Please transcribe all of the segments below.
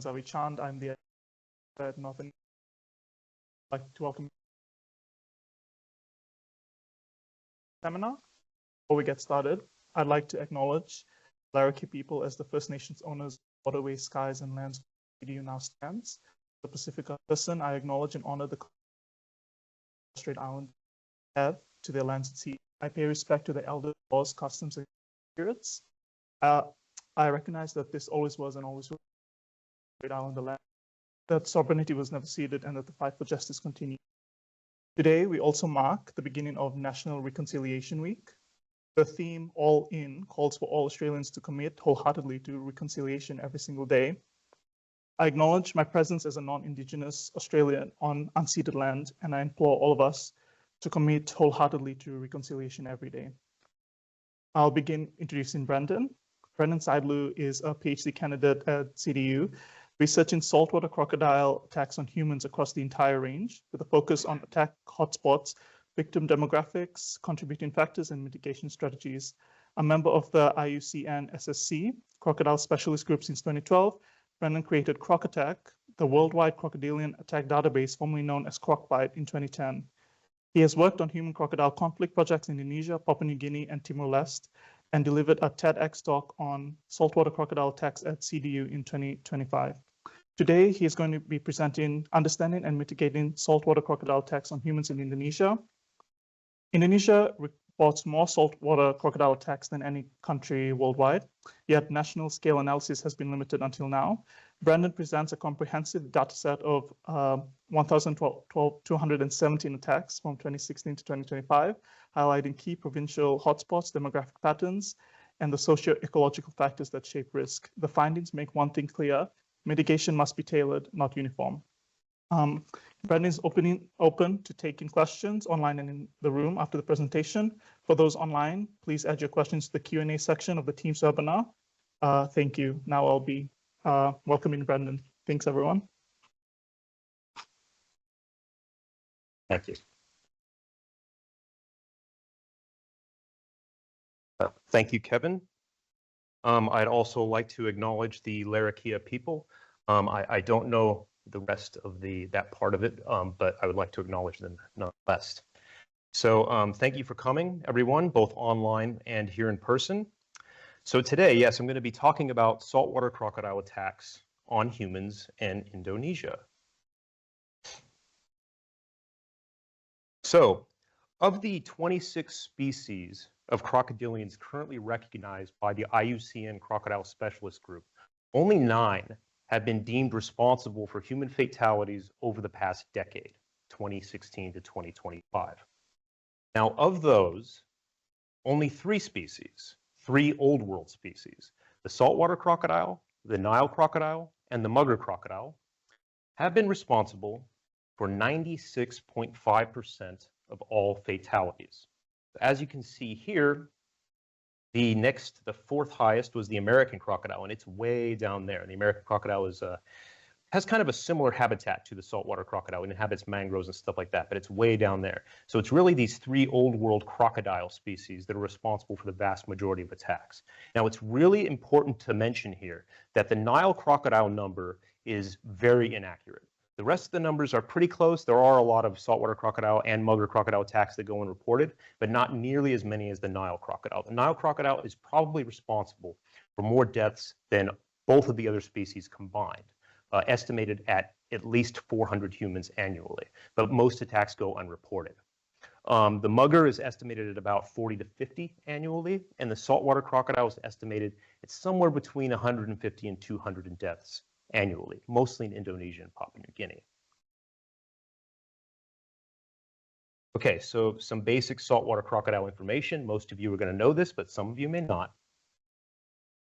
is Avi Chand. I'm the at North. I'd like to welcome seminar. Before we get started, I'd like to acknowledge Laraki people as the First Nations owners of waterways, skies, and lands CDU now stands. The Pacific person, I acknowledge and honor the Strait Island have to their lands and sea. I pay respect to the elders, laws, customs, and spirits. I recognize that this always was and always will be Strait Island, the land, that sovereignty was never ceded, and that the fight for justice continues. Today, we also mark the beginning of National Reconciliation Week. The theme, All In, calls for all Australians to commit wholeheartedly to reconciliation every single day. I acknowledge my presence as a non-Indigenous Australian on unceded land, and I implore all of us to commit wholeheartedly to reconciliation every day. I'll begin introducing Brendan. Brendan Sideleau is a PhD candidate at CDU, researching saltwater crocodile attacks on humans across the entire range, with a focus on attack hotspots, victim demographics, contributing factors, and mitigation strategies. A member of the IUCN SSC, Crocodile Specialist Group since 2012, Brendan created CrocAttack, the worldwide crocodilian attack database formerly known as CrocBite in 2010. He has worked on human crocodile conflict projects in Indonesia, Papua New Guinea, and Timor-Leste, and delivered a TEDx talk on saltwater crocodile attacks at CDU in 2025. Today, he is going to be presenting Understanding and Mitigating Saltwater Crocodile Attacks on Humans in Indonesia. Indonesia reports more saltwater crocodile attacks than any country worldwide, yet national scale analysis has been limited until now. Brendan presents a comprehensive dataset of 1,217 attacks from 2016 to 2025, highlighting key provincial hotspots, demographic patterns, and the socio-ecological factors that shape risk. The findings make one thing clear: mitigation must be tailored, not uniform. Brendan is open to taking questions online and in the room after the presentation. For those online, please add your questions to the Q&A section of the Teams webinar. Thank you. Now I'll be welcoming Brendan. Thanks, everyone. Thank you. Thank you, Kevin. I'd also like to acknowledge the Larrakia people. I don't know the rest of that part of it, but I would like to acknowledge them nonetheless. So thank you for coming, everyone, both online and here in person. So today, yes, I'm going to be talking about saltwater crocodile attacks on humans in Indonesia. So, of the 26 species of crocodilians currently recognized by the IUCN Crocodile Specialist Group, only 9 have been deemed responsible for human fatalities over the past decade, 2016 to 2025. Now, of those, only 3 species, 3 Old World species, the saltwater crocodile, the Nile crocodile, and the mugger crocodile, have been responsible for 96.5% of all fatalities. As you can see here, the 4th highest was the American crocodile, and it's way down there. The American crocodile has kind of a similar habitat to the saltwater crocodile. It inhabits mangroves and stuff like that, but it's way down there. So it's really these 3 Old World crocodile species that are responsible for the vast majority of attacks. Now, it's really important to mention here that the Nile crocodile number is very inaccurate. The rest of the numbers are pretty close. There are a lot of saltwater crocodile and mugger crocodile attacks that go unreported, but not nearly as many as the Nile crocodile. The Nile crocodile is probably responsible for more deaths than both of the other species combined, estimated at least 400 humans annually, but most attacks go unreported. The mugger is estimated at about 40 to 50 annually, and the saltwater crocodile is estimated at somewhere between 150 and 200 deaths annually, mostly in Indonesia and Papua New Guinea. Okay, so some basic saltwater crocodile information. Most of you are going to know this, but some of you may not.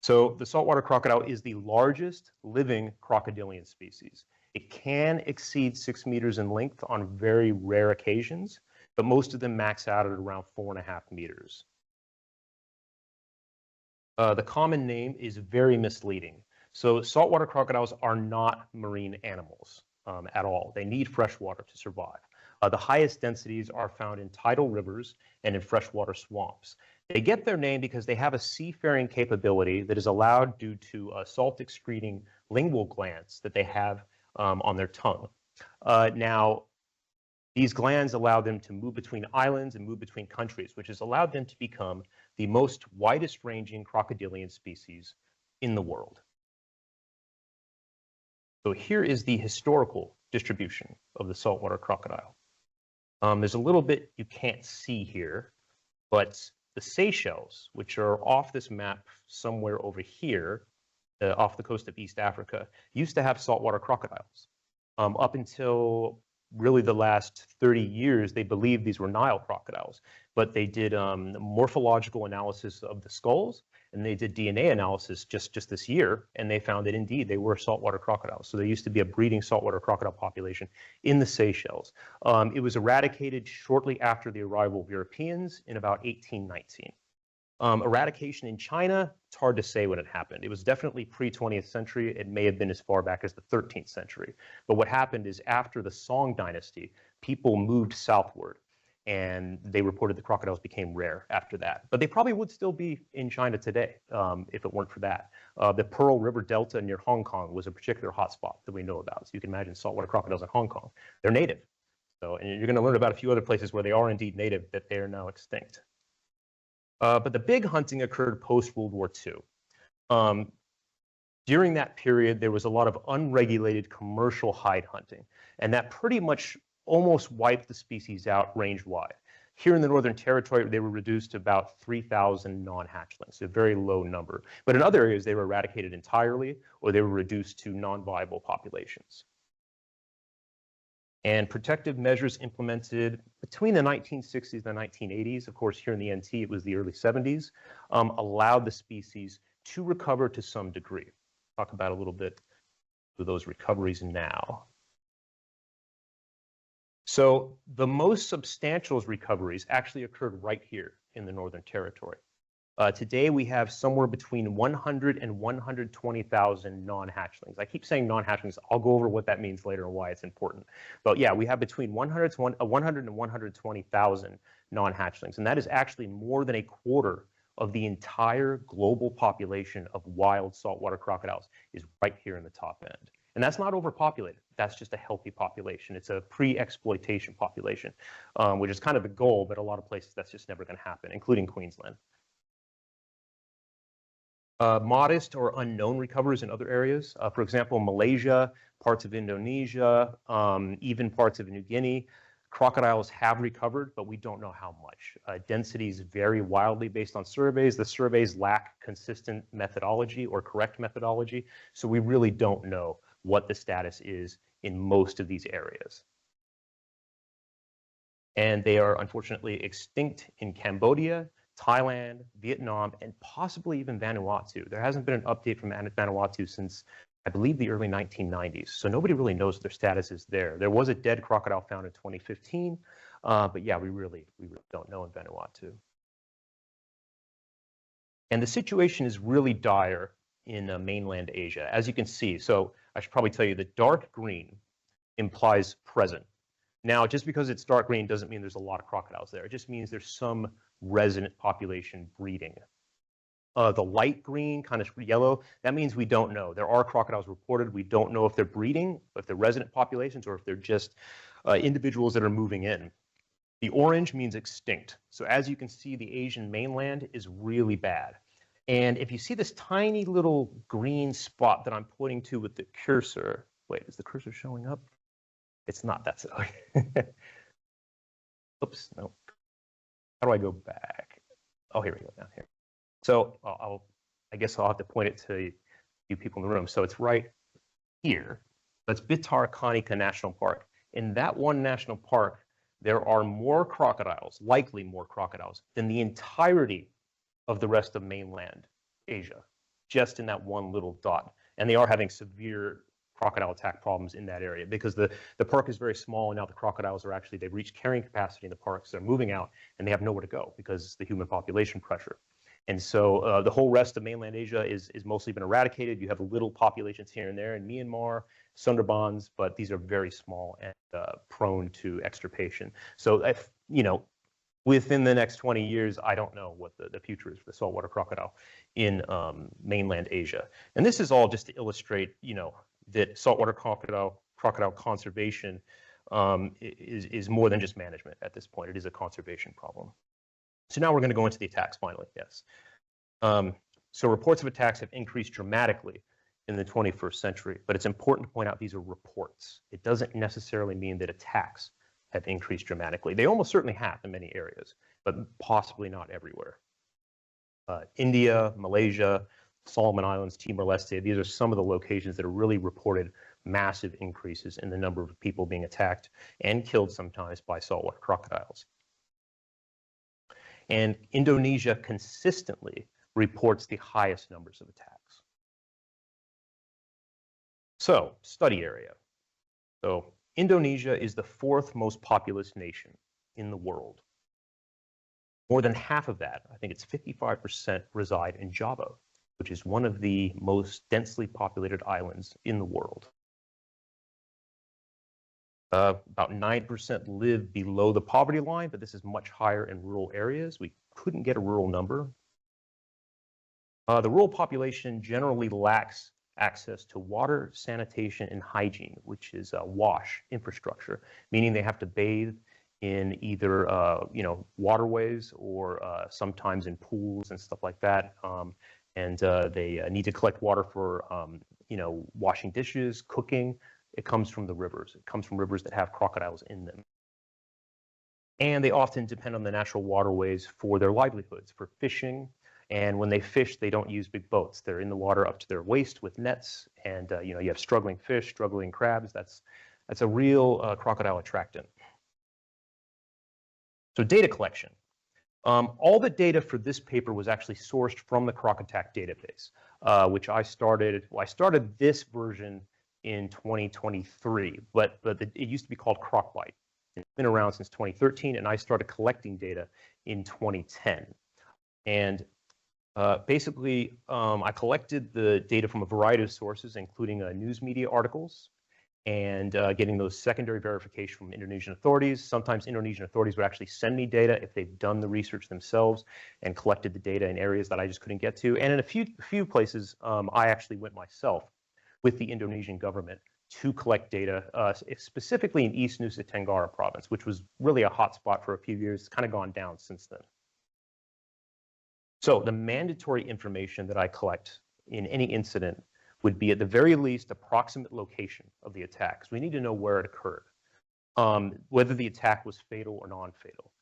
So the saltwater crocodile is the largest living crocodilian species. It can exceed 6 meters in length on very rare occasions, but most of them max out at around 4.5 meters. The common name is very misleading. So saltwater crocodiles are not marine animals at all. They need fresh water to survive. The highest densities are found in tidal rivers and in freshwater swamps. They get their name because they have a seafaring capability that is allowed due to salt excreting lingual glands that they have on their tongue. Now, these glands allow them to move between islands and move between countries, which has allowed them to become the most widest ranging crocodilian species in the world. So here is the historical distribution of the saltwater crocodile. There's a little bit you can't see here, but the Seychelles, which are off this map somewhere over here, off the coast of East Africa, used to have saltwater crocodiles. Up until really the last 30 years, they believed these were Nile crocodiles, but they did morphological analysis of the skulls, and they did DNA analysis just this year, and they found that indeed they were saltwater crocodiles. So there used to be a breeding saltwater crocodile population in the Seychelles. It was eradicated shortly after the arrival of Europeans in about 1819. Eradication in China, it's hard to say when it happened. It was definitely pre-20th century. It may have been as far back as the 13th century. But what happened is after the Song dynasty, people moved southward, and they reported the crocodiles became rare after that. But they probably would still be in China today if it weren't for that. The Pearl River Delta near Hong Kong was a particular hotspot that we know about. So you can imagine saltwater crocodiles in Hong Kong. They're native. So, and you're going to learn about a few other places where they are indeed native that they are now extinct. But the big hunting occurred post-World War II. During that period, there was a lot of unregulated commercial hide hunting, and that pretty much almost wiped the species out range-wide. Here in the Northern Territory, they were reduced to about 3,000 non-hatchlings, a very low number. But in other areas, they were eradicated entirely, or they were reduced to non-viable populations. And protective measures implemented between the 1960s and the 1980s, of course, here in the NT, it was the early 70s, allowed the species to recover to some degree. Talk about a little bit of those recoveries now. So the most substantial recoveries actually occurred right here in the Northern Territory. Today, we have somewhere between 100 and 120,000 non-hatchlings. I keep saying non-hatchlings. I'll go over what that means later and why it's important. But yeah, we have between 100 and 120,000 non-hatchlings. And that is actually more than a quarter of the entire global population of wild saltwater crocodiles is right here in the top end. And that's not overpopulated. That's just a healthy population. It's a pre-exploitation population, which is kind of the goal, but a lot of places that's just never going to happen, including Queensland. Modest or unknown recoveries in other areas. For example, Malaysia, parts of Indonesia, even parts of New Guinea. Crocodiles have recovered, but we don't know how much. Densities vary wildly based on surveys. The surveys lack consistent methodology or correct methodology, so we really don't know what the status is in most of these areas. And they are unfortunately extinct in Cambodia, Thailand, Vietnam, and possibly even Vanuatu. There hasn't been an update from Vanuatu since, I believe, the early 1990s. So nobody really knows what their status is there. There was a dead crocodile found in 2015, but yeah, we really don't know in Vanuatu. And the situation is really dire in mainland Asia, as you can see. So I should probably tell you the dark green implies present. Now, just because it's dark green doesn't mean there's a lot of crocodiles there. It just means there's some resident population breeding. The light green, kind of yellow, that means we don't know. There are crocodiles reported. We don't know if they're breeding, if they're resident populations, or if they're just individuals that are moving in. The orange means extinct. So as you can see, the Asian mainland is really bad. And if you see this tiny little green spot that I'm pointing to with the cursor, wait, is the cursor showing up? It's not, that's it. Oops, no. How do I go back? Oh, here we go, down here. So I guess I'll have to point it to you people in the room. So it's right here. That's Bhitarkanika National Park. In that one national park, there are more crocodiles, likely more crocodiles, than the entirety of the rest of mainland Asia, just in that one little dot. And they are having severe crocodile attack problems in that area because the park is very small, and now the crocodiles are actually, they've reached carrying capacity in the parks. They're moving out, and they have nowhere to go because the human population pressure. And so the whole rest of mainland Asia is mostly been eradicated. You have little populations here and there in Myanmar, Sundarbans, but these are very small and prone to extirpation. So if, you know, within the next 20 years, I don't know what the future is for the saltwater crocodile in mainland Asia. And this is all just to illustrate, that saltwater crocodile conservation is more than just management at this point. It is a conservation problem. So now we're going to go into the attacks finally, yes. So reports of attacks have increased dramatically in the 21st century, but it's important to point out these are reports. It doesn't necessarily mean that attacks have increased dramatically. They almost certainly have in many areas, but possibly not everywhere. India, Malaysia, Solomon Islands, Timor-Leste, these are some of the locations that have really reported massive increases in the number of people being attacked and killed sometimes by saltwater crocodiles. And Indonesia consistently reports the highest numbers of attacks. So, study area. So, Indonesia is the 4th most populous nation in the world. More than half of that, I think it's 55%, reside in Java, which is one of the most densely populated islands in the world. About 9% live below the poverty line, but this is much higher in rural areas. We couldn't get a rural number. The rural population generally lacks access to water, sanitation, and hygiene, which is WA.S.H infrastructure, meaning they have to bathe in either waterways or sometimes in pools and stuff like that. They need to collect water for washing dishes, cooking. It comes from the rivers. It comes from rivers that have crocodiles in them. And they often depend on the natural waterways for their livelihoods, for fishing. And when they fish, they don't use big boats. They're in the water up to their waist with nets. And you have struggling fish, struggling crabs. That's a real crocodile attractant. So data collection. All the data for this paper was actually sourced from the Crocotac database, which I started this version in 2023, but it used to be called CrocBite. It's been around since 2013, and I started collecting data in 2010. And basically, I collected the data from a variety of sources, including news media articles, and getting those secondary verification from Indonesian authorities. Sometimes Indonesian authorities would actually send me data if they've done the research themselves and collected the data in areas that I just couldn't get to. And in a few places, I actually went myself with the Indonesian government to collect data, specifically in East Nusa Tenggara province, which was really a hot spot for a few years. It's kind of gone down since then. So the mandatory information that I collect in any incident would be at the very least approximate location of the attack, because we need to know where it occurred, whether the attack was fatal or non-fatal,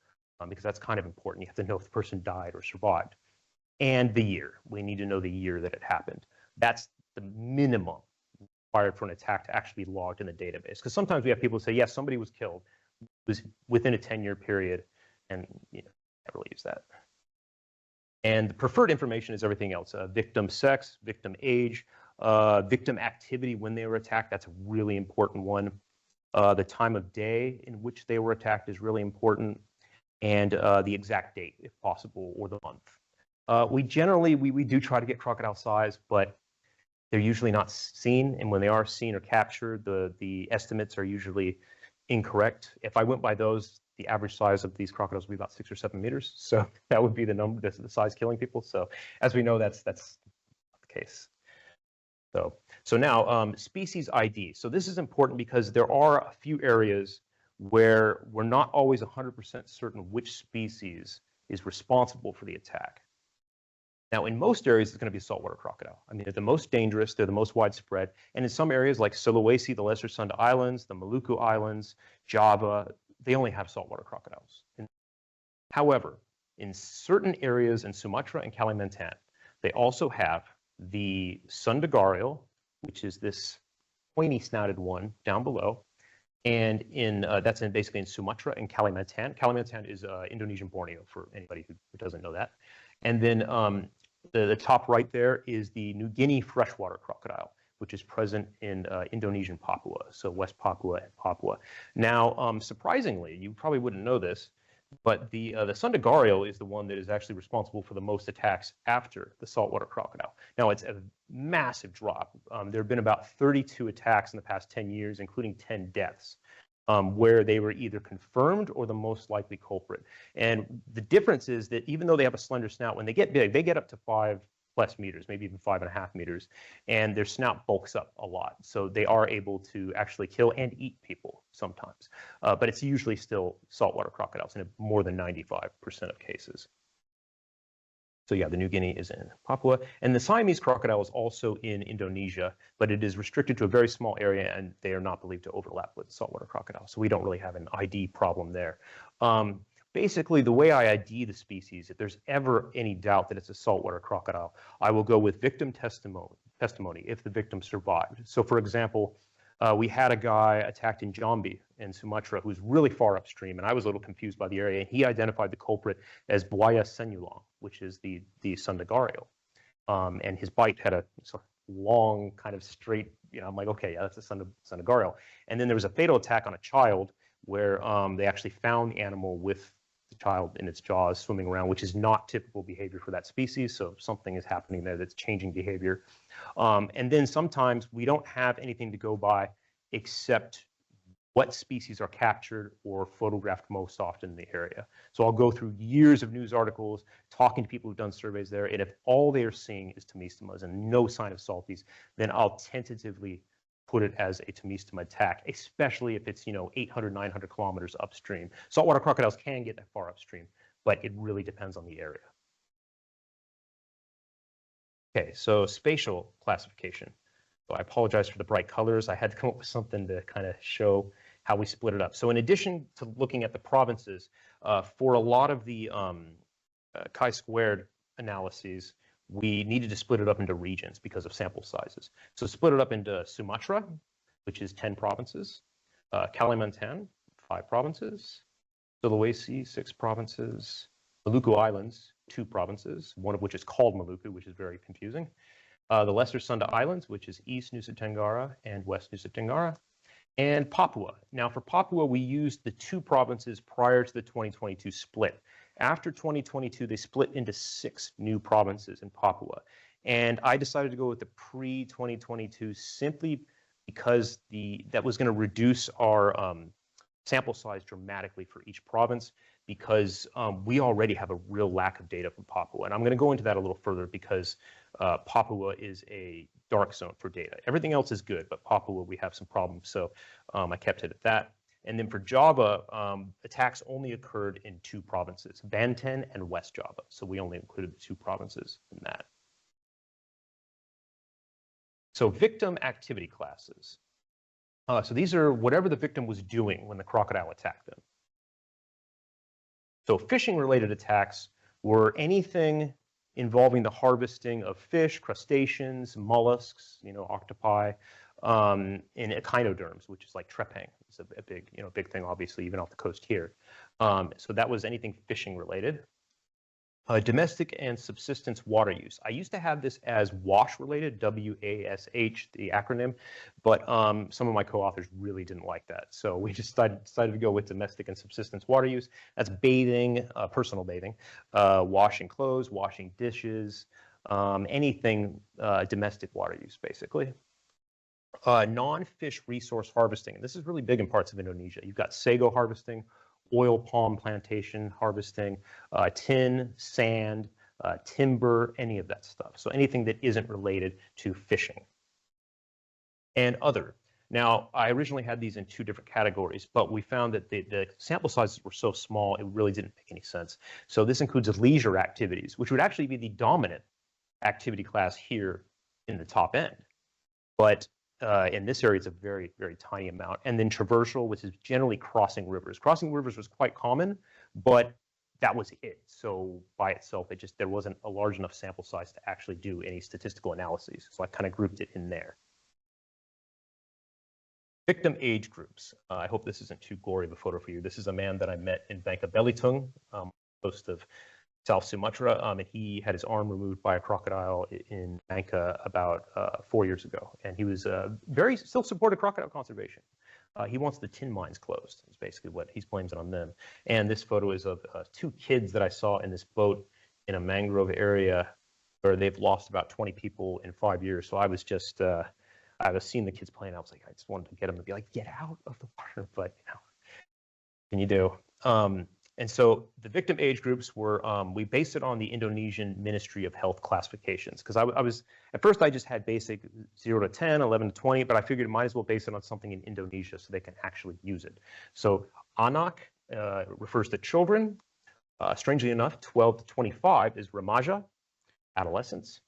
because that's kind of important. You have to know if the person died or survived, and the year. We need to know the year that it happened. That's the minimum required for an attack to actually be logged in the database. Because sometimes we have people say, yes, somebody was killed, it was within a 10-year period, and never really use that. And the preferred information is everything else: victim sex, victim age, victim activity when they were attacked. That's a really important one. The time of day in which they were attacked is really important, and the exact date, if possible, or the month. We generally do try to get crocodile size, but they're usually not seen, and when they are seen or captured, the estimates are usually incorrect. If I went by those, the average size of these crocodiles would be about 6 or 7 meters. So that would be the number, the size killing people. So as we know, that's not the case. So now species ID. So this is important because there are a few areas where we're not always 100% certain which species is responsible for the attack. Now, in most areas, it's going to be saltwater crocodile. I mean, they're the most dangerous, they're the most widespread, and in some areas like Sulawesi, the Lesser Sunda Islands, the Maluku Islands, Java, they only have saltwater crocodiles. However, in certain areas in Sumatra and Kalimantan, they also have the Sunda gharial, which is this pointy-snouted one down below, and that's basically in Sumatra and Kalimantan. Kalimantan is Indonesian Borneo, for anybody who doesn't know that. And then the top right there is the New Guinea freshwater crocodile, which is present in Indonesian Papua, so West Papua and Papua. Now, surprisingly, you probably wouldn't know this, but the Sunda gharial is the one that is actually responsible for the most attacks after the saltwater crocodile. Now, it's a massive drop. There have been about 32 attacks in the past 10 years, including 10 deaths. where they were either confirmed or the most likely culprit. And the difference is that even though they have a slender snout, when they get big, they get up to 5+ meters, maybe even 5.5 meters, and their snout bulks up a lot. So they are able to actually kill and eat people sometimes. But it's usually still saltwater crocodiles in more than 95% of cases. So yeah, the New Guinea is in Papua, and the Siamese crocodile is also in Indonesia, but it is restricted to a very small area, and they are not believed to overlap with saltwater crocodile. So we don't really have an ID problem there. Basically, the way I ID the species, if there's ever any doubt that it's a saltwater crocodile, I will go with victim testimony if the victim survived. So for example, we had a guy attacked in Jambi in Sumatra who was really far upstream, and I was a little confused by the area, and he identified the culprit as W.A.S.H, which is the Sundagario. And his bite had a sort of long, kind of straight, I'm like, okay, yeah, that's a Sundagario. And then there was a fatal attack on a child where they actually found the animal with the child in its jaws swimming around, which is not typical behavior for that species. So something is happening there that's changing behavior. And then sometimes we don't have anything to go by except what species are captured or photographed most often in the area. So I'll go through years of news articles, talking to people who've done surveys there, and if all they are seeing is tomistomas and no sign of salties, then I'll tentatively put it as a tomistoma attack, especially if it's 800, 900 kilometers upstream. Saltwater crocodiles can get that far upstream, but it really depends on the area. Okay, so spatial classification. So I apologize for the bright colors. I had to come up with something to kind of show how we split it up. So in addition to looking at the provinces, for a lot of the chi-squared analyses, we needed to split it up into regions because of sample sizes. So split it up into Sumatra, which is 10 provinces, Kalimantan, 5 provinces, Sulawesi, 6 provinces, Maluku Islands, 2 provinces, one of which is called Maluku, which is very confusing. The Lesser Sunda Islands, which is East Nusa Tenggara and West Nusa Tenggara, and Papua. Now for Papua, we used the 2 provinces prior to the 2022 split. After 2022, they split into 6 new provinces in Papua. And I decided to go with the pre-2022 simply because that was going to reduce our sample size dramatically for each province, because we already have a real lack of data from Papua. And I'm going to go into that a little further because Papua is a dark zone for data. Everything else is good, but Papua, we have some problems. So I kept it at that. And then for Java, attacks only occurred in 2 provinces, Banten and West Java. So we only included the 2 provinces in that. So victim activity classes. So these are whatever the victim was doing when the crocodile attacked them. So fishing-related attacks were anything involving the harvesting of fish, crustaceans, mollusks, octopi, and echinoderms, which is like trepang. It's a big, big thing, obviously, even off the coast here. So that was anything fishing-related. Domestic and subsistence water use. I used to have this as WASH related, W.A.S.H, the acronym, but some of my co-authors really didn't like that. So we just decided to go with domestic and subsistence water use. That's bathing, personal bathing, washing clothes, washing dishes, anything domestic water use, basically. Non-fish resource harvesting. And this is really big in parts of Indonesia. You've got sago harvesting, oil palm plantation harvesting, tin, sand, timber, any of that stuff. So anything that isn't related to fishing. And other. Now, I originally had these in 2 different categories, but we found that the sample sizes were so small, it really didn't make any sense. So this includes leisure activities, which would actually be the dominant activity class here in the top end. But in this area, it's a very, very tiny amount. And then traversal, which is generally crossing rivers. Crossing rivers was quite common, but that was it. So by itself, there wasn't a large enough sample size to actually do any statistical analyses. So I kind of grouped it in there. Victim age groups. I hope this isn't too gory of a photo for you. This is a man that I met in Bangka-Belitung, coast of South Sumatra, and he had his arm removed by a crocodile in Bangka about 4 years ago. And he was still supported crocodile conservation. He wants the tin mines closed, is basically what he's blames it on them. And this photo is of 2 kids that I saw in this boat in a mangrove area where they've lost about 20 people in 5 years. So I was just, I was seeing the kids playing. I was like, I just wanted to get them to be like, get out of the water. But can you do? And so the victim age groups were, we based it on the Indonesian Ministry of Health classifications. Because I was, at first I just had basic 0 to 10, 11 to 20, but I figured I might as well base it on something in Indonesia so they can actually use it. So anak refers to children. Strangely enough, 12 to 25 is remaja, adolescents.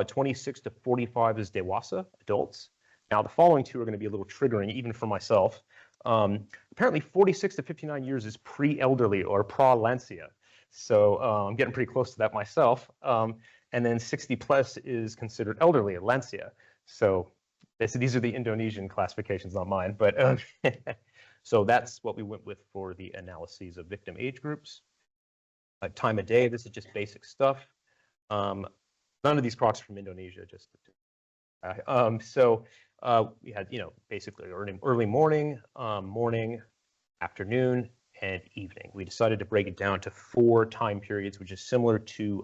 26 to 45 is dewasa, adults. Now the following two are going to be a little triggering even for myself. Apparently 46 to 59 years is pre-elderly or pra-lancia. So I'm getting pretty close to that myself. And then 60 plus is considered elderly, lancia. So these are the Indonesian classifications, not mine. But so that's what we went with for the analyses of victim age groups. Time of day, this is just basic stuff. None of these crocs are from Indonesia, just we had, basically early morning, morning, afternoon, and evening. We decided to break it down to 4 time periods, which is similar to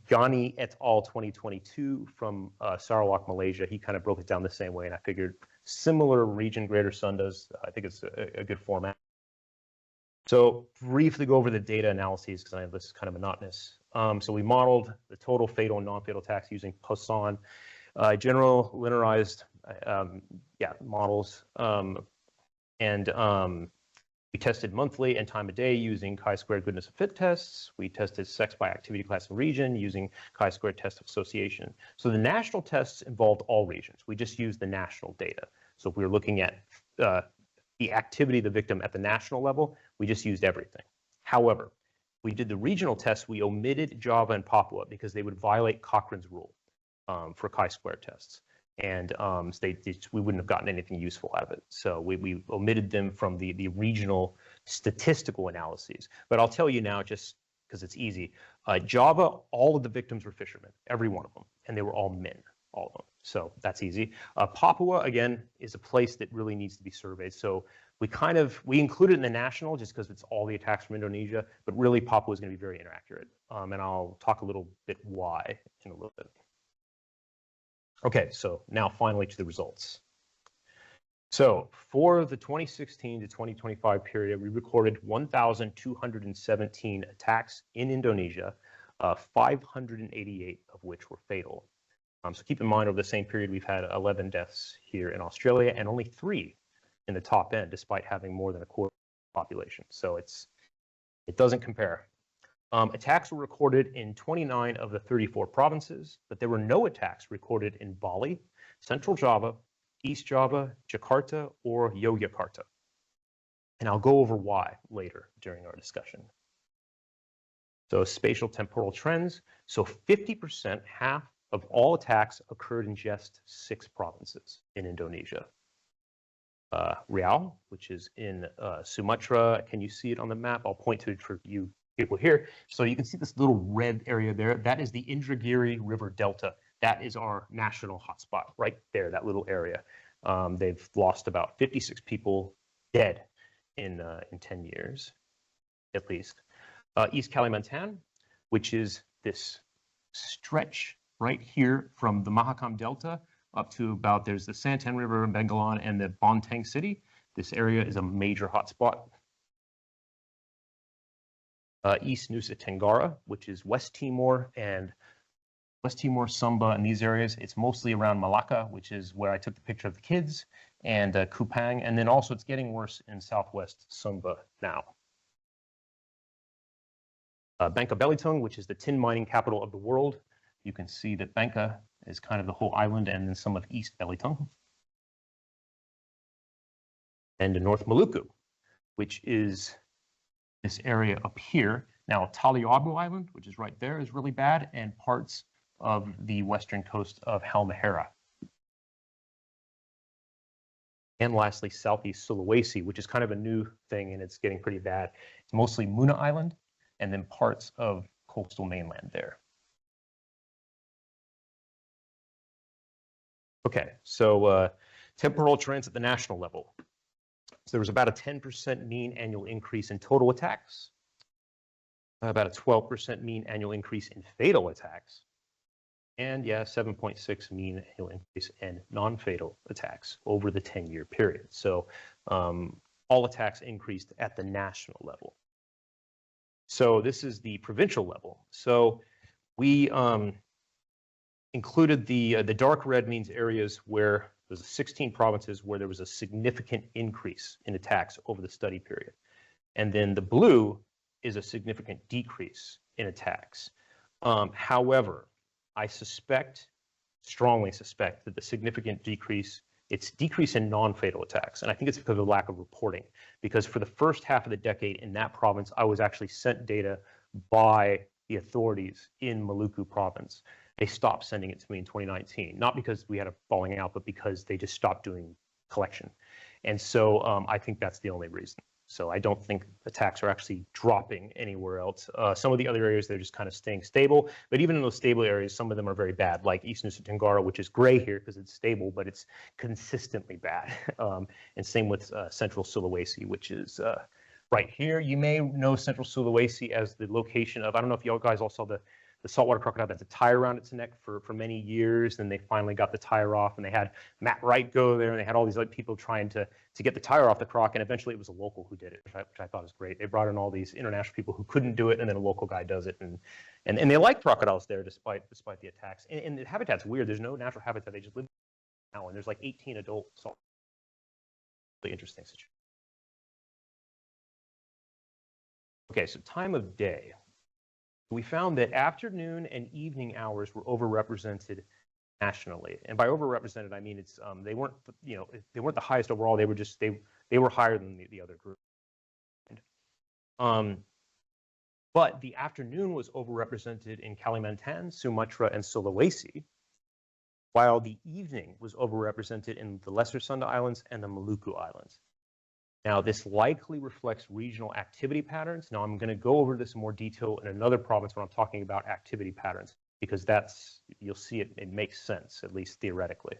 Ghani et al. 2022 from Sarawak, Malaysia. He kind of broke it down the same way, and I figured similar region, Greater Sundas. I think it's a good format. So briefly go over the data analyses because I know this is kind of monotonous. So we modeled the total fatal and non-fatal attacks using Poisson. General linearized models, and we tested monthly and time of day using chi-square goodness of fit tests. We tested sex by activity class and region using chi-square test of association. So the national tests involved all regions. We just used the national data. So if we were looking at the activity of the victim at the national level, we just used everything. However, we did the regional tests. We omitted Java and Papua because they would violate Cochrane's rule. For chi-square tests, and we wouldn't have gotten anything useful out of it. So we omitted them from the regional statistical analyses. But I'll tell you now, just because it's easy, Java, all of the victims were fishermen, every one of them, and they were all men, all of them. So that's easy. Papua, again, is a place that really needs to be surveyed. So we included it in the national just because it's all the attacks from Indonesia, but really Papua is going to be very inaccurate. And I'll talk a little bit why in a little bit. Okay, so now finally to the results. So for the 2016 to 2025 period, we recorded 1,217 attacks in Indonesia, 588 of which were fatal. So keep in mind, over the same period, we've had 11 deaths here in Australia and only 3 in the top end, despite having more than a quarter of the population. So it doesn't compare. Attacks were recorded in 29 of the 34 provinces, but there were no attacks recorded in Bali, Central Java, East Java, Jakarta, or Yogyakarta. And I'll go over why later during our discussion. So spatial temporal trends. So 50%, half of all attacks occurred in just 6 provinces in Riau, which is in Sumatra. Can you see it on the map? I'll point to it for you people here. So you can see this little red area there. That is the Indragiri River Delta. That is our national hotspot right there, that little area. They've lost about 56 people dead in 10 years, at least. East Kalimantan, which is this stretch right here from the Mahakam Delta up to about, there's the Santan River in Bengalan and the Bontang City. This area is a major hotspot. East Nusa Tenggara, which is West Timor and West Timor, Sumba, and these areas. It's mostly around Malacca, which is where I took the picture of the kids, and Kupang, and then also it's getting worse in southwest Sumba now. Bangka-Belitung, which is the tin mining capital of the world. You can see that Bangka is kind of the whole island and then some of East Belitung. And North Maluku, which is this area up here. Now, Taliabu Island, which is right there, is really bad, and parts of the western coast of Halmahera. And lastly, Southeast Sulawesi, which is kind of a new thing, and it's getting pretty bad. It's mostly Muna Island, and then parts of coastal mainland there. Okay, so temporal trends at the national level. So there was about a 10% mean annual increase in total attacks, about a 12% mean annual increase in fatal attacks, And yeah, 7.6 mean annual increase in non-fatal attacks over the 10-year period. So all attacks increased at the national level. So this is the provincial level. So we included the dark red means areas where there's 16 provinces where there was a significant increase in attacks over the study period. And then the blue is a significant decrease in attacks. However, I strongly suspect that the significant decrease, it's decrease in non-fatal attacks. And I think it's because of lack of reporting. Because for the first half of the decade in that province, I was actually sent data by the authorities in Maluku province. They stopped sending it to me in 2019, not because we had a falling out, but because they just stopped doing collection. And so I think that's the only reason. So I don't think attacks are actually dropping anywhere else. Some of the other areas, they're just kind of staying stable. But even in those stable areas, some of them are very bad, like East Nusa Tenggara, which is gray here because it's stable, but it's consistently bad. And same with Central Sulawesi, which is right here. You may know Central Sulawesi as the location of, I don't know if y'all guys all saw the saltwater crocodile that's a tie around its neck for many years. Then they finally got the tire off, and they had Matt Wright go there, and they had all these like people trying to get the tire off the croc, and eventually it was a local who did it, which I thought was great. They brought in all these international people who couldn't do it, and then a local guy does it, and they like crocodiles there despite the attacks. And the habitat's weird. There's no natural habitat. They just live now, and there's like 18 adult salt. Really interesting situation. Okay, so time of day. We found that afternoon and evening hours were overrepresented nationally, and by overrepresented I mean it's they weren't the highest overall. They were just they were higher than the other group. But the afternoon was overrepresented in Kalimantan, Sumatra, and Sulawesi, while the evening was overrepresented in the Lesser Sunda Islands and the Maluku Islands. Now, this likely reflects regional activity patterns. Now, I'm going to go over this in more detail in another province when I'm talking about activity patterns, because you'll see it makes sense, at least theoretically.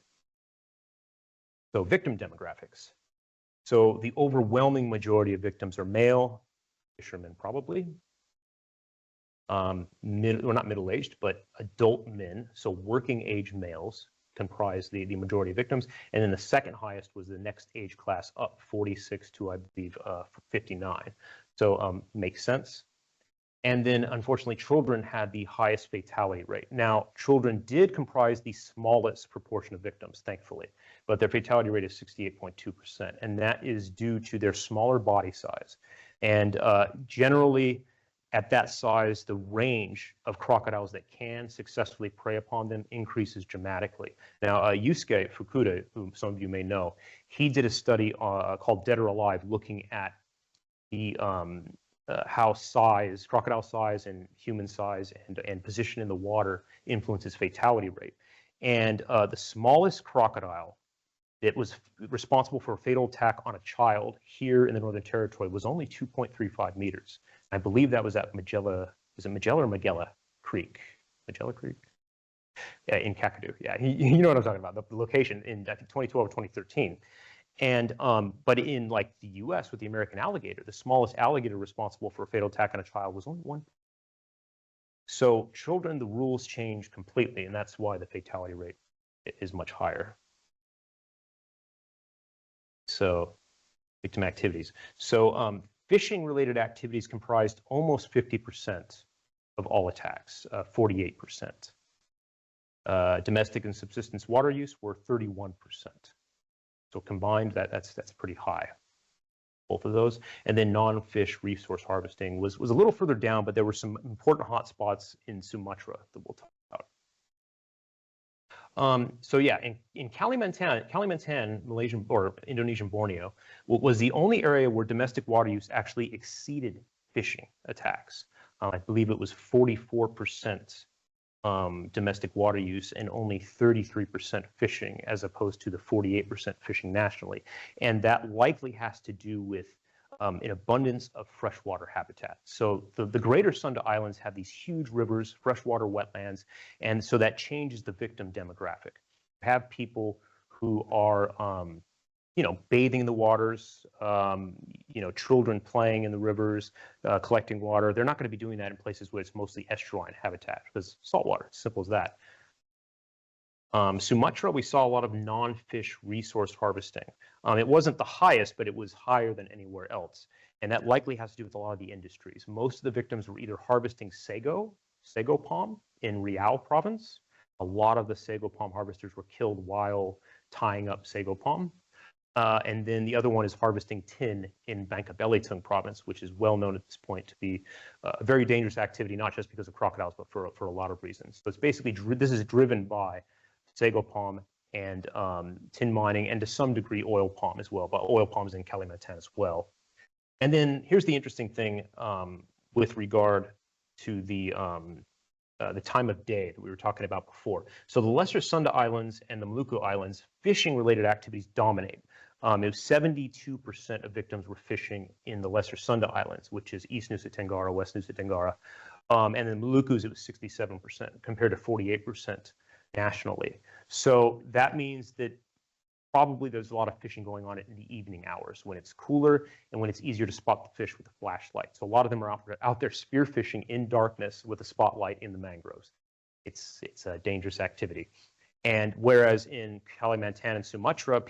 So victim demographics. So the overwhelming majority of victims are male, fishermen probably. Well, not middle-aged, but adult men, so working age males comprise the majority of victims. And then the second highest was the next age class up, 46 to, I believe, 59. So makes sense. And then, unfortunately, children had the highest fatality rate. Now, children did comprise the smallest proportion of victims, thankfully, but their fatality rate is 68.2%. And that is due to their smaller body size. And generally, at that size, the range of crocodiles that can successfully prey upon them increases dramatically. Now, Yusuke Fukuda, whom some of you may know, he did a study called Dead or Alive, looking at the how crocodile size and human size and position in the water influences fatality rate. And the smallest crocodile that was responsible for a fatal attack on a child here in the Northern Territory was only 2.35 meters. I believe that was at Magella, is it Magella or Magella Creek? Magella Creek? Yeah, in Kakadu. Yeah, you know what I'm talking about, the location in, I think, 2012 or 2013. And, but in like the US with the American alligator, the smallest alligator responsible for a fatal attack on a child was only 1. So children, the rules change completely, and that's why the fatality rate is much higher. So victim activities. So fishing-related activities comprised almost 50% of all attacks, 48%. Domestic and subsistence water use were 31%. So combined, that's pretty high, both of those. And then non-fish resource harvesting was a little further down, but there were some important hotspots in Sumatra that we'll talk about. So yeah, in Kalimantan, Malaysian or Indonesian Borneo, was the only area where domestic water use actually exceeded fishing attacks. I believe it was 44% domestic water use and only 33% fishing, as opposed to the 48% fishing nationally. And that likely has to do with an abundance of freshwater habitat. So the greater Sunda Islands have these huge rivers, freshwater wetlands, and so that changes the victim demographic. You have people who are, bathing in the waters, children playing in the rivers, collecting water. They're not going to be doing that in places where it's mostly estuarine habitat, because saltwater, simple as that. Sumatra, we saw a lot of non-fish resource harvesting. It wasn't the highest, but it was higher than anywhere else. And that likely has to do with a lot of the industries. Most of the victims were either harvesting sago palm in Riau province. A lot of the sago palm harvesters were killed while tying up sago palm. And then the other one is harvesting tin in Bangka-Belitung province, which is well known at this point to be a very dangerous activity, not just because of crocodiles, but for a lot of reasons. So it's basically, this is driven by sago palm and tin mining, and to some degree oil palm as well, but oil palm is in Kalimantan as well. And then here's the interesting thing with regard to the time of day that we were talking about before. So the Lesser Sunda Islands and the Maluku Islands, fishing-related activities dominate. It was 72% of victims were fishing in the Lesser Sunda Islands, which is East Nusa Tenggara, West Nusa Tenggara. And in the Malukus, it was 67% compared to 48% nationally. So that means that probably there's a lot of fishing going on in the evening hours when it's cooler and when it's easier to spot the fish with a flashlight. So a lot of them are out there spearfishing in darkness with a spotlight in the mangroves. It's a dangerous activity. And whereas in Kalimantan and Sumatra,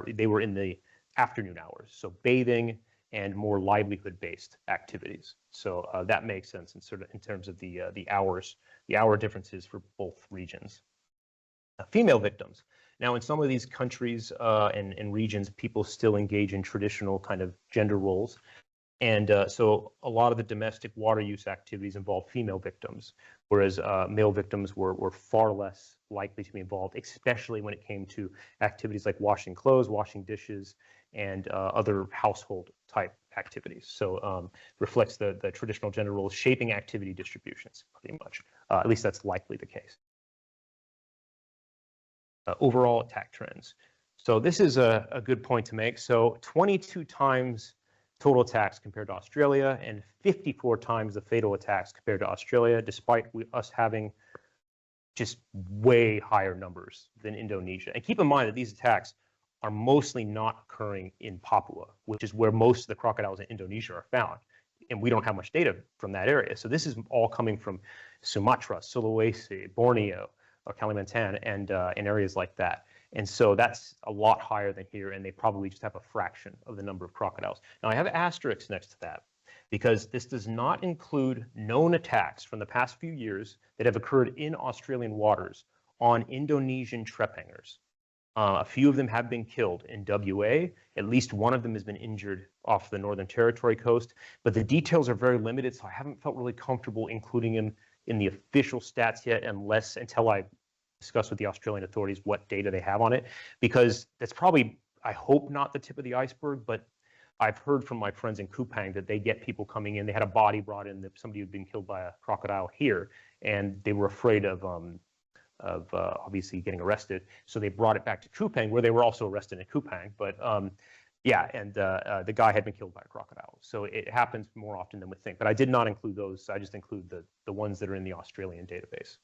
they were in the afternoon hours, so bathing and more livelihood-based activities. So that makes sense in terms of the hour differences for both regions. Female victims. Now, in some of these countries and regions, people still engage in traditional kind of gender roles. And so a lot of the domestic water use activities involve female victims, whereas male victims were far less likely to be involved, especially when it came to activities like washing clothes, washing dishes, and other household type activities. So reflects the traditional gender roles shaping activity distributions, pretty much. At least that's likely the case. Overall attack trends. So this is a good point to make. So 22 times total attacks compared to Australia, and 54 times the fatal attacks compared to Australia, despite us having just way higher numbers than Indonesia. And keep in mind that these attacks are mostly not occurring in Papua, which is where most of the crocodiles in Indonesia are found. And we don't have much data from that area. So this is all coming from Sumatra, Sulawesi, Borneo, or Kalimantan, and in areas like that. And so that's a lot higher than here, and they probably just have a fraction of the number of crocodiles. Now, I have asterisks next to that because this does not include known attacks from the past few years that have occurred in Australian waters on Indonesian trephangers. A few of them have been killed in WA. At least one of them has been injured off the Northern Territory coast, but the details are very limited, so I haven't felt really comfortable including them in the official stats yet, until I discuss with the Australian authorities what data they have on it, because that's probably, I hope, not the tip of the iceberg, but I've heard from my friends in Kupang that they get people coming in. They had a body brought in that somebody had been killed by a crocodile here, and they were afraid of obviously getting arrested, so they brought it back to Kupang, where they were also arrested in Kupang. But yeah, and the guy had been killed by a crocodile, so it happens more often than we think. But I did not include those. I just include the ones that are in the Australian database.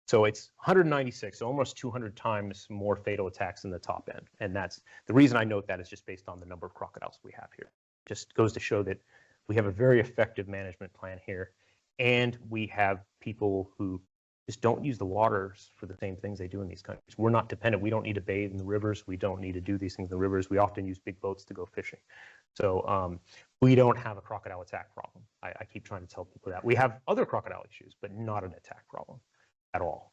So it's 196, so almost 200 times more fatal attacks in the top end. And that's the reason I note that is just based on the number of crocodiles we have here. Just goes to show that we have a very effective management plan here. And we have people who just don't use the waters for the same things they do in these countries. We're not dependent. We don't need to bathe in the rivers. We don't need to do these things in the rivers. We often use big boats to go fishing. So we don't have a crocodile attack problem. I keep trying to tell people that. We have other crocodile issues, but not an attack problem at all.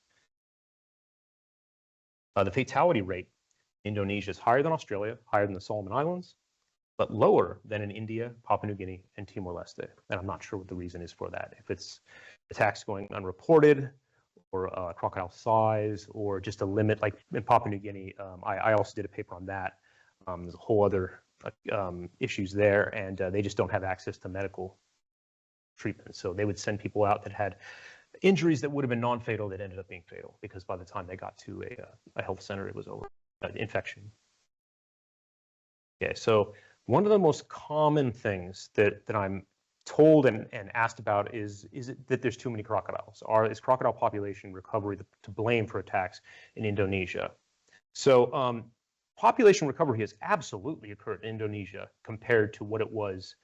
The fatality rate in Indonesia is higher than Australia, higher than the Solomon Islands, but lower than in India, Papua New Guinea, and Timor-Leste. And I'm not sure what the reason is for that. If it's attacks going unreported, or crocodile size, or just a limit, like in Papua New Guinea. I also did a paper on that. There's a whole other issues there, and they just don't have access to medical treatment. So they would send people out that had injuries that would have been non-fatal that ended up being fatal, because by the time they got to a health center, it was over. Infection. Okay, so one of the most common things that I'm told and asked about is it that there's too many crocodiles? Is crocodile population recovery to blame for attacks in Indonesia? So population recovery has absolutely occurred in Indonesia compared to what it was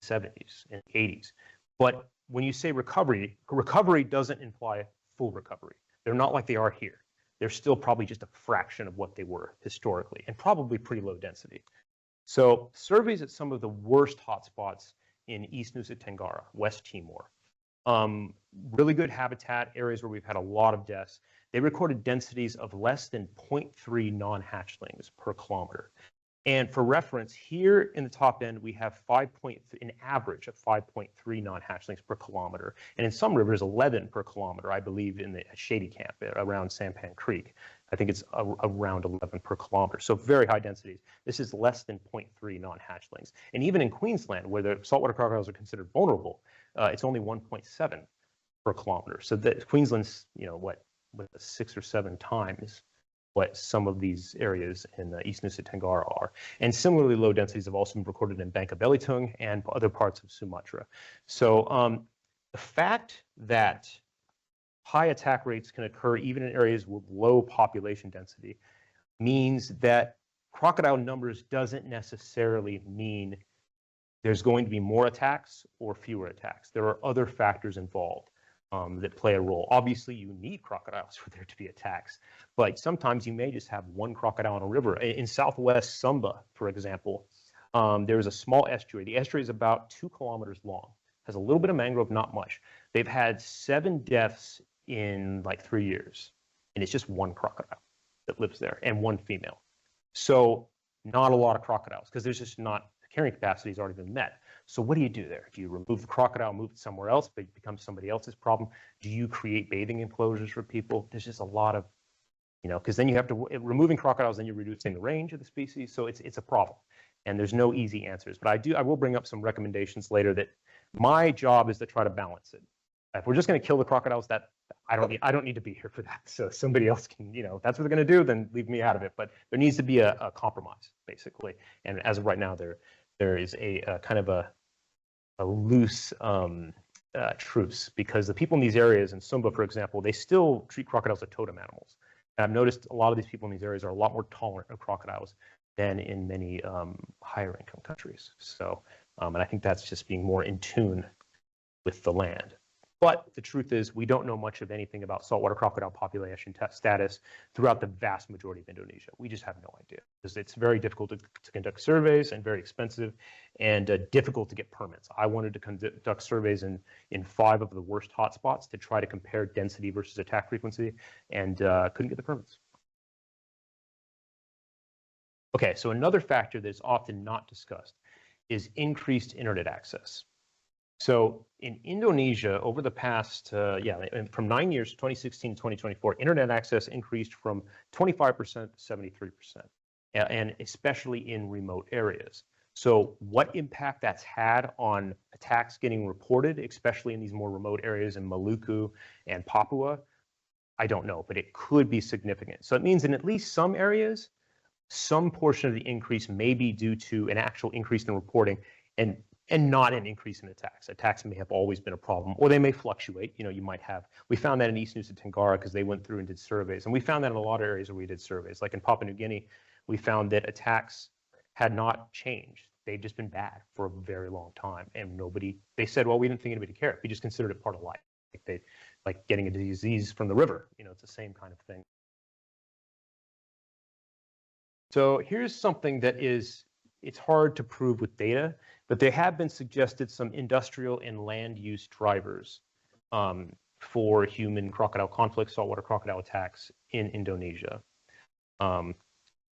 in the 70s and 80s. But when you say recovery, recovery doesn't imply full recovery. They're not like they are here. They're still probably just a fraction of what they were historically, and probably pretty low density. So surveys at some of the worst hotspots in East Nusa Tenggara, West Timor, really good habitat, areas where we've had a lot of deaths. They recorded densities of less than 0.3 non-hatchlings per kilometer. And for reference, here in the top end, we have an average of 5.3 non-hatchlings per kilometer. And in some rivers, 11 per kilometer, I believe in the Shady Camp around Sampan Creek. I think it's around 11 per kilometer. So very high densities. This is less than 0.3 non-hatchlings. And even in Queensland, where the saltwater crocodiles are considered vulnerable, it's only 1.7 per kilometer. So that Queensland's, what 6 or 7 times what some of these areas in East Nusa Tenggara are. And similarly, low densities have also been recorded in Bangka-Belitung and other parts of Sumatra. So the fact that high attack rates can occur even in areas with low population density means that crocodile numbers doesn't necessarily mean there's going to be more attacks or fewer attacks. There are other factors involved that play a role. Obviously, you need crocodiles for there to be attacks, but sometimes you may just have one crocodile in a river. In southwest Sumba, for example, there is a small estuary. The estuary is about 2 kilometers long, has a little bit of mangrove, not much. They've had 7 deaths in like 3 years, and it's just one crocodile that lives there and one female. So not a lot of crocodiles because there's just not, the carrying capacity has already been met. So what do you do there? Do you remove the crocodile, move it somewhere else, but it becomes somebody else's problem? Do you create bathing enclosures for people? There's just a lot of, because then you have to, removing crocodiles, then you're reducing the range of the species. So it's a problem. And there's no easy answers. But I will bring up some recommendations later that my job is to try to balance it. If we're just going to kill the crocodiles, that I don't need to be here for that. So somebody else can, if that's what they're going to do, then leave me out of it. But there needs to be a compromise, basically. And as of right now, there is a kind of a loose truce, because the people in these areas, in Sumba, for example, they still treat crocodiles as totem animals. And I've noticed a lot of these people in these areas are a lot more tolerant of crocodiles than in many higher income countries. So, and I think that's just being more in tune with the land. But the truth is, we don't know much of anything about saltwater crocodile population status throughout the vast majority of Indonesia. We just have no idea, because it's very difficult to conduct surveys and very expensive and difficult to get permits. I wanted to conduct surveys in 5 of the worst hotspots to try to compare density versus attack frequency, and couldn't get the permits. Okay, so another factor that's often not discussed is increased internet access. So in Indonesia, over the past, from 9 years, 2016 to 2024, internet access increased from 25% to 73%, and especially in remote areas. So what impact that's had on attacks getting reported, especially in these more remote areas in Maluku and Papua, I don't know, but it could be significant. So it means in at least some areas, some portion of the increase may be due to an actual increase in reporting and not an increase in attacks. Attacks may have always been a problem, or they may fluctuate. You might have, we found that in East Nusa Tenggara because they went through and did surveys. And we found that in a lot of areas where we did surveys. Like in Papua New Guinea, we found that attacks had not changed. They'd just been bad for a very long time. And they said, well, we didn't think anybody cared. We just considered it part of life. Like getting a disease from the river. It's the same kind of thing. So here's something that it's hard to prove with data, but there have been suggested some industrial and land use drivers for human crocodile conflicts, saltwater crocodile attacks in Indonesia.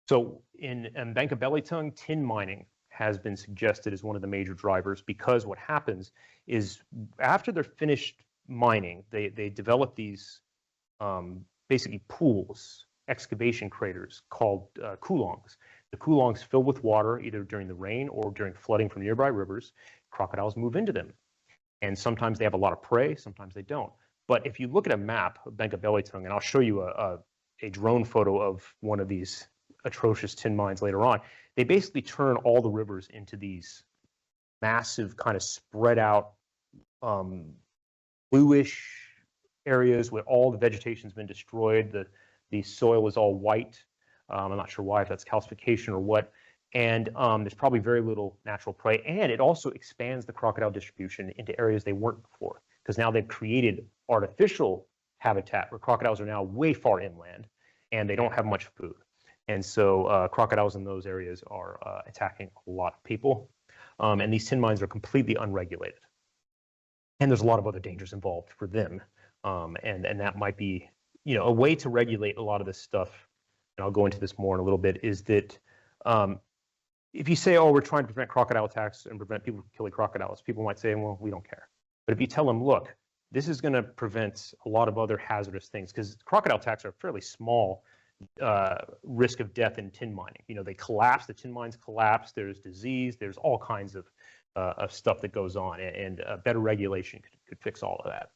So in Bangka-Belitung, tin mining has been suggested as one of the major drivers, because what happens is after they're finished mining, they develop these basically pools, excavation craters called kulongs. The kulongs fill with water either during the rain or during flooding from nearby rivers. Crocodiles move into them. And sometimes they have a lot of prey, sometimes they don't. But if you look at a map of Bangka-Belitung, and I'll show you a drone photo of one of these atrocious tin mines later on, they basically turn all the rivers into these massive kind of spread out bluish areas where all the vegetation's been destroyed. The soil is all white. I'm not sure why, if that's calcification or what. And there's probably very little natural prey. And it also expands the crocodile distribution into areas they weren't before, because now they've created artificial habitat where crocodiles are now way far inland and they don't have much food. And so crocodiles in those areas are attacking a lot of people. And these tin mines are completely unregulated. And there's a lot of other dangers involved for them. And that might be, a way to regulate a lot of this stuff, and I'll go into this more in a little bit, is that if you say, oh, we're trying to prevent crocodile attacks and prevent people from killing crocodiles, people might say, well, we don't care. But if you tell them, look, this is going to prevent a lot of other hazardous things, because crocodile attacks are a fairly small risk of death in tin mining. They collapse, the tin mines collapse, there's disease, there's all kinds of stuff that goes on, and better regulation could fix all of that.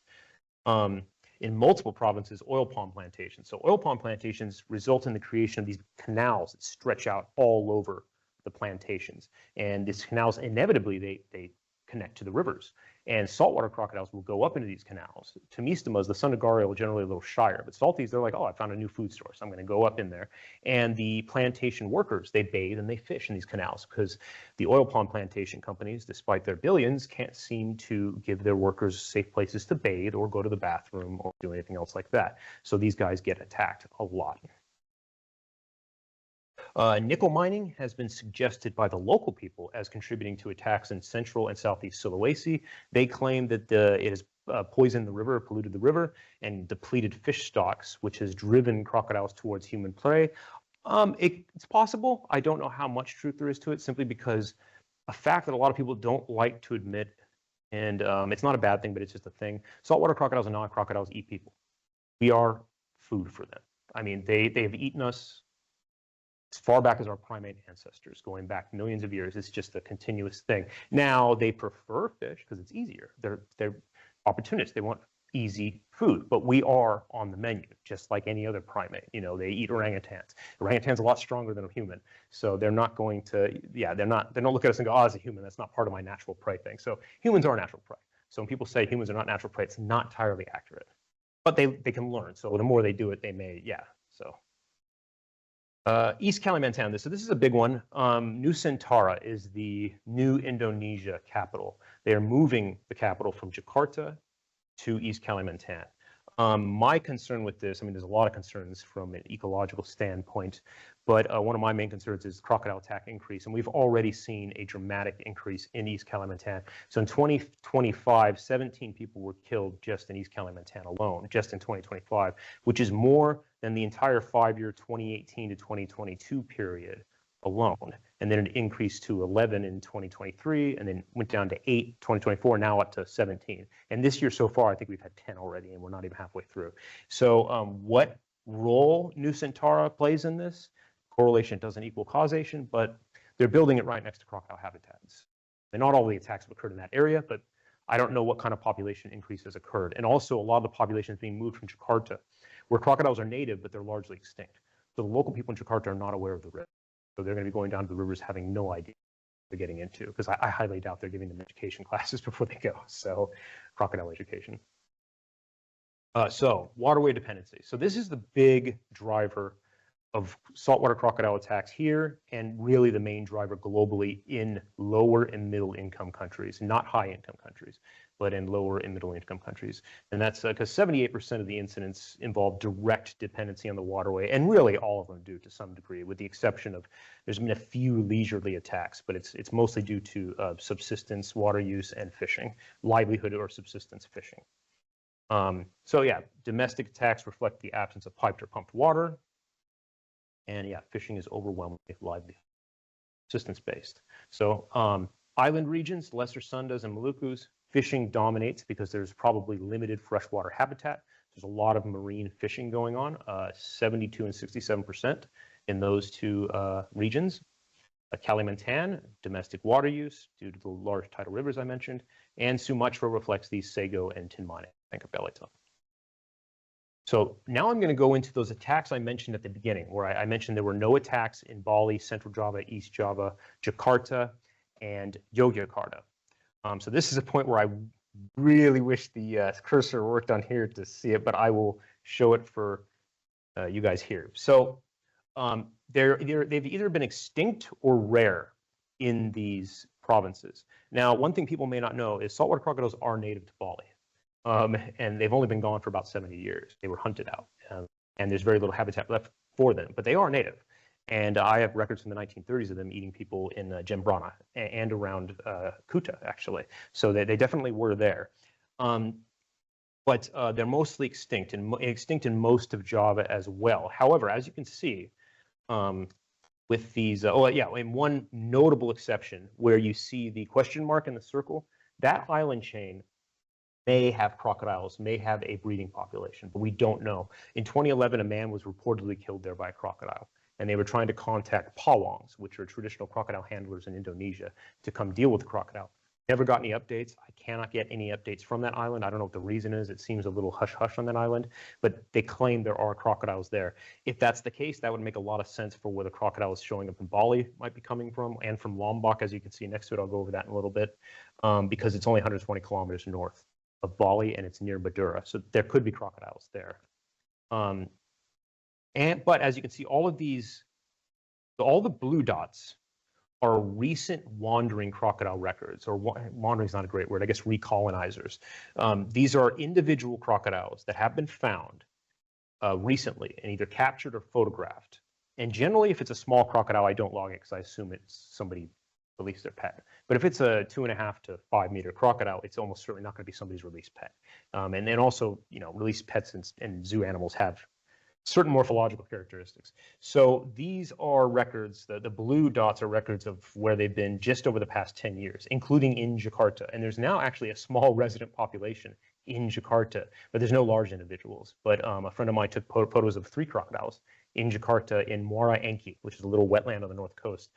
In multiple provinces, oil palm plantations. So oil palm plantations result in the creation of these canals that stretch out all over the plantations. And these canals, inevitably, they connect to the rivers. And saltwater crocodiles will go up into these canals. Tomistomas, the Sundagarya, are generally a little shyer. But salties, they're like, oh, I found a new food source. I'm going to go up in there. And the plantation workers, they bathe and they fish in these canals because the oil palm plantation companies, despite their billions, can't seem to give their workers safe places to bathe or go to the bathroom or do anything else like that. So these guys get attacked a lot. Nickel mining has been suggested by the local people as contributing to attacks in central and southeast Sulawesi. They claim that it has poisoned the river, polluted the river, and depleted fish stocks, which has driven crocodiles towards human prey. It's possible. I don't know how much truth there is to it, simply because a fact that a lot of people don't like to admit, and it's not a bad thing, but it's just a thing. Saltwater crocodiles and non-crocodiles eat people. We are food for them. I mean, they have eaten us as far back as our primate ancestors, going back millions of years. It's just a continuous thing. Now, they prefer fish because it's easier. They're opportunists. They want easy food, but we are on the menu, just like any other primate. They eat orangutans. Orangutans are a lot stronger than a human, so they're not going to, they don't look at us and go, oh, as a human, that's not part of my natural prey thing. So humans are natural prey. So when people say humans are not natural prey, it's not entirely accurate. But they can learn. So the more they do it, they may, so. East Kalimantan. So this is a big one. Nusantara is the new Indonesia capital. They are moving the capital from Jakarta to East Kalimantan. My concern with this, there's a lot of concerns from an ecological standpoint, but one of my main concerns is crocodile attack increase, and we've already seen a dramatic increase in East Kalimantan. So in 2025, 17 people were killed just in East Kalimantan alone, just in 2025, which is more than the entire 5-year 2018 to 2022 period alone. And then it increased to 11 in 2023, and then went down to 8 2024, now up to 17. And this year so far, I think we've had 10 already, and we're not even halfway through. So what role Nusantara plays in this? Correlation doesn't equal causation, but they're building it right next to crocodile habitats. And not all the attacks have occurred in that area, but I don't know what kind of population increase has occurred. And also, a lot of the population is being moved from Jakarta, where crocodiles are native, but they're largely extinct. So the local people in Jakarta are not aware of the risk. So they're going to be going down to the rivers having no idea what they're getting into, because I highly doubt they're giving them education classes before they go. So crocodile education. So waterway dependency. So this is the big driver of saltwater crocodile attacks here, and really the main driver globally in lower and middle income countries, not high income countries, but in lower and middle income countries. And that's because 78% of the incidents involve direct dependency on the waterway, and really all of them do to some degree, with the exception of there's been a few leisurely attacks, but it's mostly due to subsistence, water use, and fishing, livelihood or subsistence fishing. So yeah, domestic attacks reflect the absence of piped or pumped water. And yeah, fishing is overwhelmingly livelihood, subsistence-based. So island regions, Lesser Sundas and Malukus, fishing dominates because there's probably limited freshwater habitat. There's a lot of marine fishing going on, 72 and 67% in those two regions. Kalimantan, domestic water use due to the large tidal rivers I mentioned, and Sumatra reflects these sago and tin mining, Bangka-Belitung. So now I'm going to go into those attacks I mentioned at the beginning, where I mentioned there were no attacks in Bali, Central Java, East Java, Jakarta, and Yogyakarta. So this is a point where I really wish the cursor worked on here to see it, but I will show it for you guys here. So they've either been extinct or rare in these provinces. Now, one thing people may not know is saltwater crocodiles are native to Bali. and they've only been gone for about 70 years. They were hunted out, and there's very little habitat left for them, but they are native. And I have records from the 1930s of them eating people in Jembrana and around Kuta, actually. So they definitely were there. But they're mostly extinct, and extinct in most of Java as well. However, as you can see, with these, and one notable exception where you see the question mark in the circle, that island chain may have crocodiles, may have a breeding population, but we don't know. In 2011, a man was reportedly killed there by a crocodile, and they were trying to contact pawongs, which are traditional crocodile handlers in Indonesia, to come deal with the crocodile. Never got any updates. I cannot get any updates from that island. I don't know what the reason is. It seems a little hush-hush on that island, but they claim there are crocodiles there. If that's the case, that would make a lot of sense for where the crocodile is showing up in Bali might be coming from, and from Lombok, as you can see next to it. I'll go over that in a little bit, because it's only 120 kilometers north of Bali, and it's near Madura, so there could be crocodiles there. But as you can see, all the blue dots are recent wandering crocodile records, or wandering is not a great word, I guess recolonizers. These are individual crocodiles that have been found recently and either captured or photographed. And generally, if it's a small crocodile, I don't log it because I assume it's somebody released their pet. But if it's a 2.5 to 5 meter crocodile, it's almost certainly not going to be somebody's released pet. And then also, released pets and zoo animals have certain morphological characteristics. So these are records, the blue dots are records of where they've been just over the past 10 years, including in Jakarta. And there's now actually a small resident population in Jakarta, but there's no large individuals. But a friend of mine took photos of 3 crocodiles in Jakarta in Muara Angke, which is a little wetland on the north coast,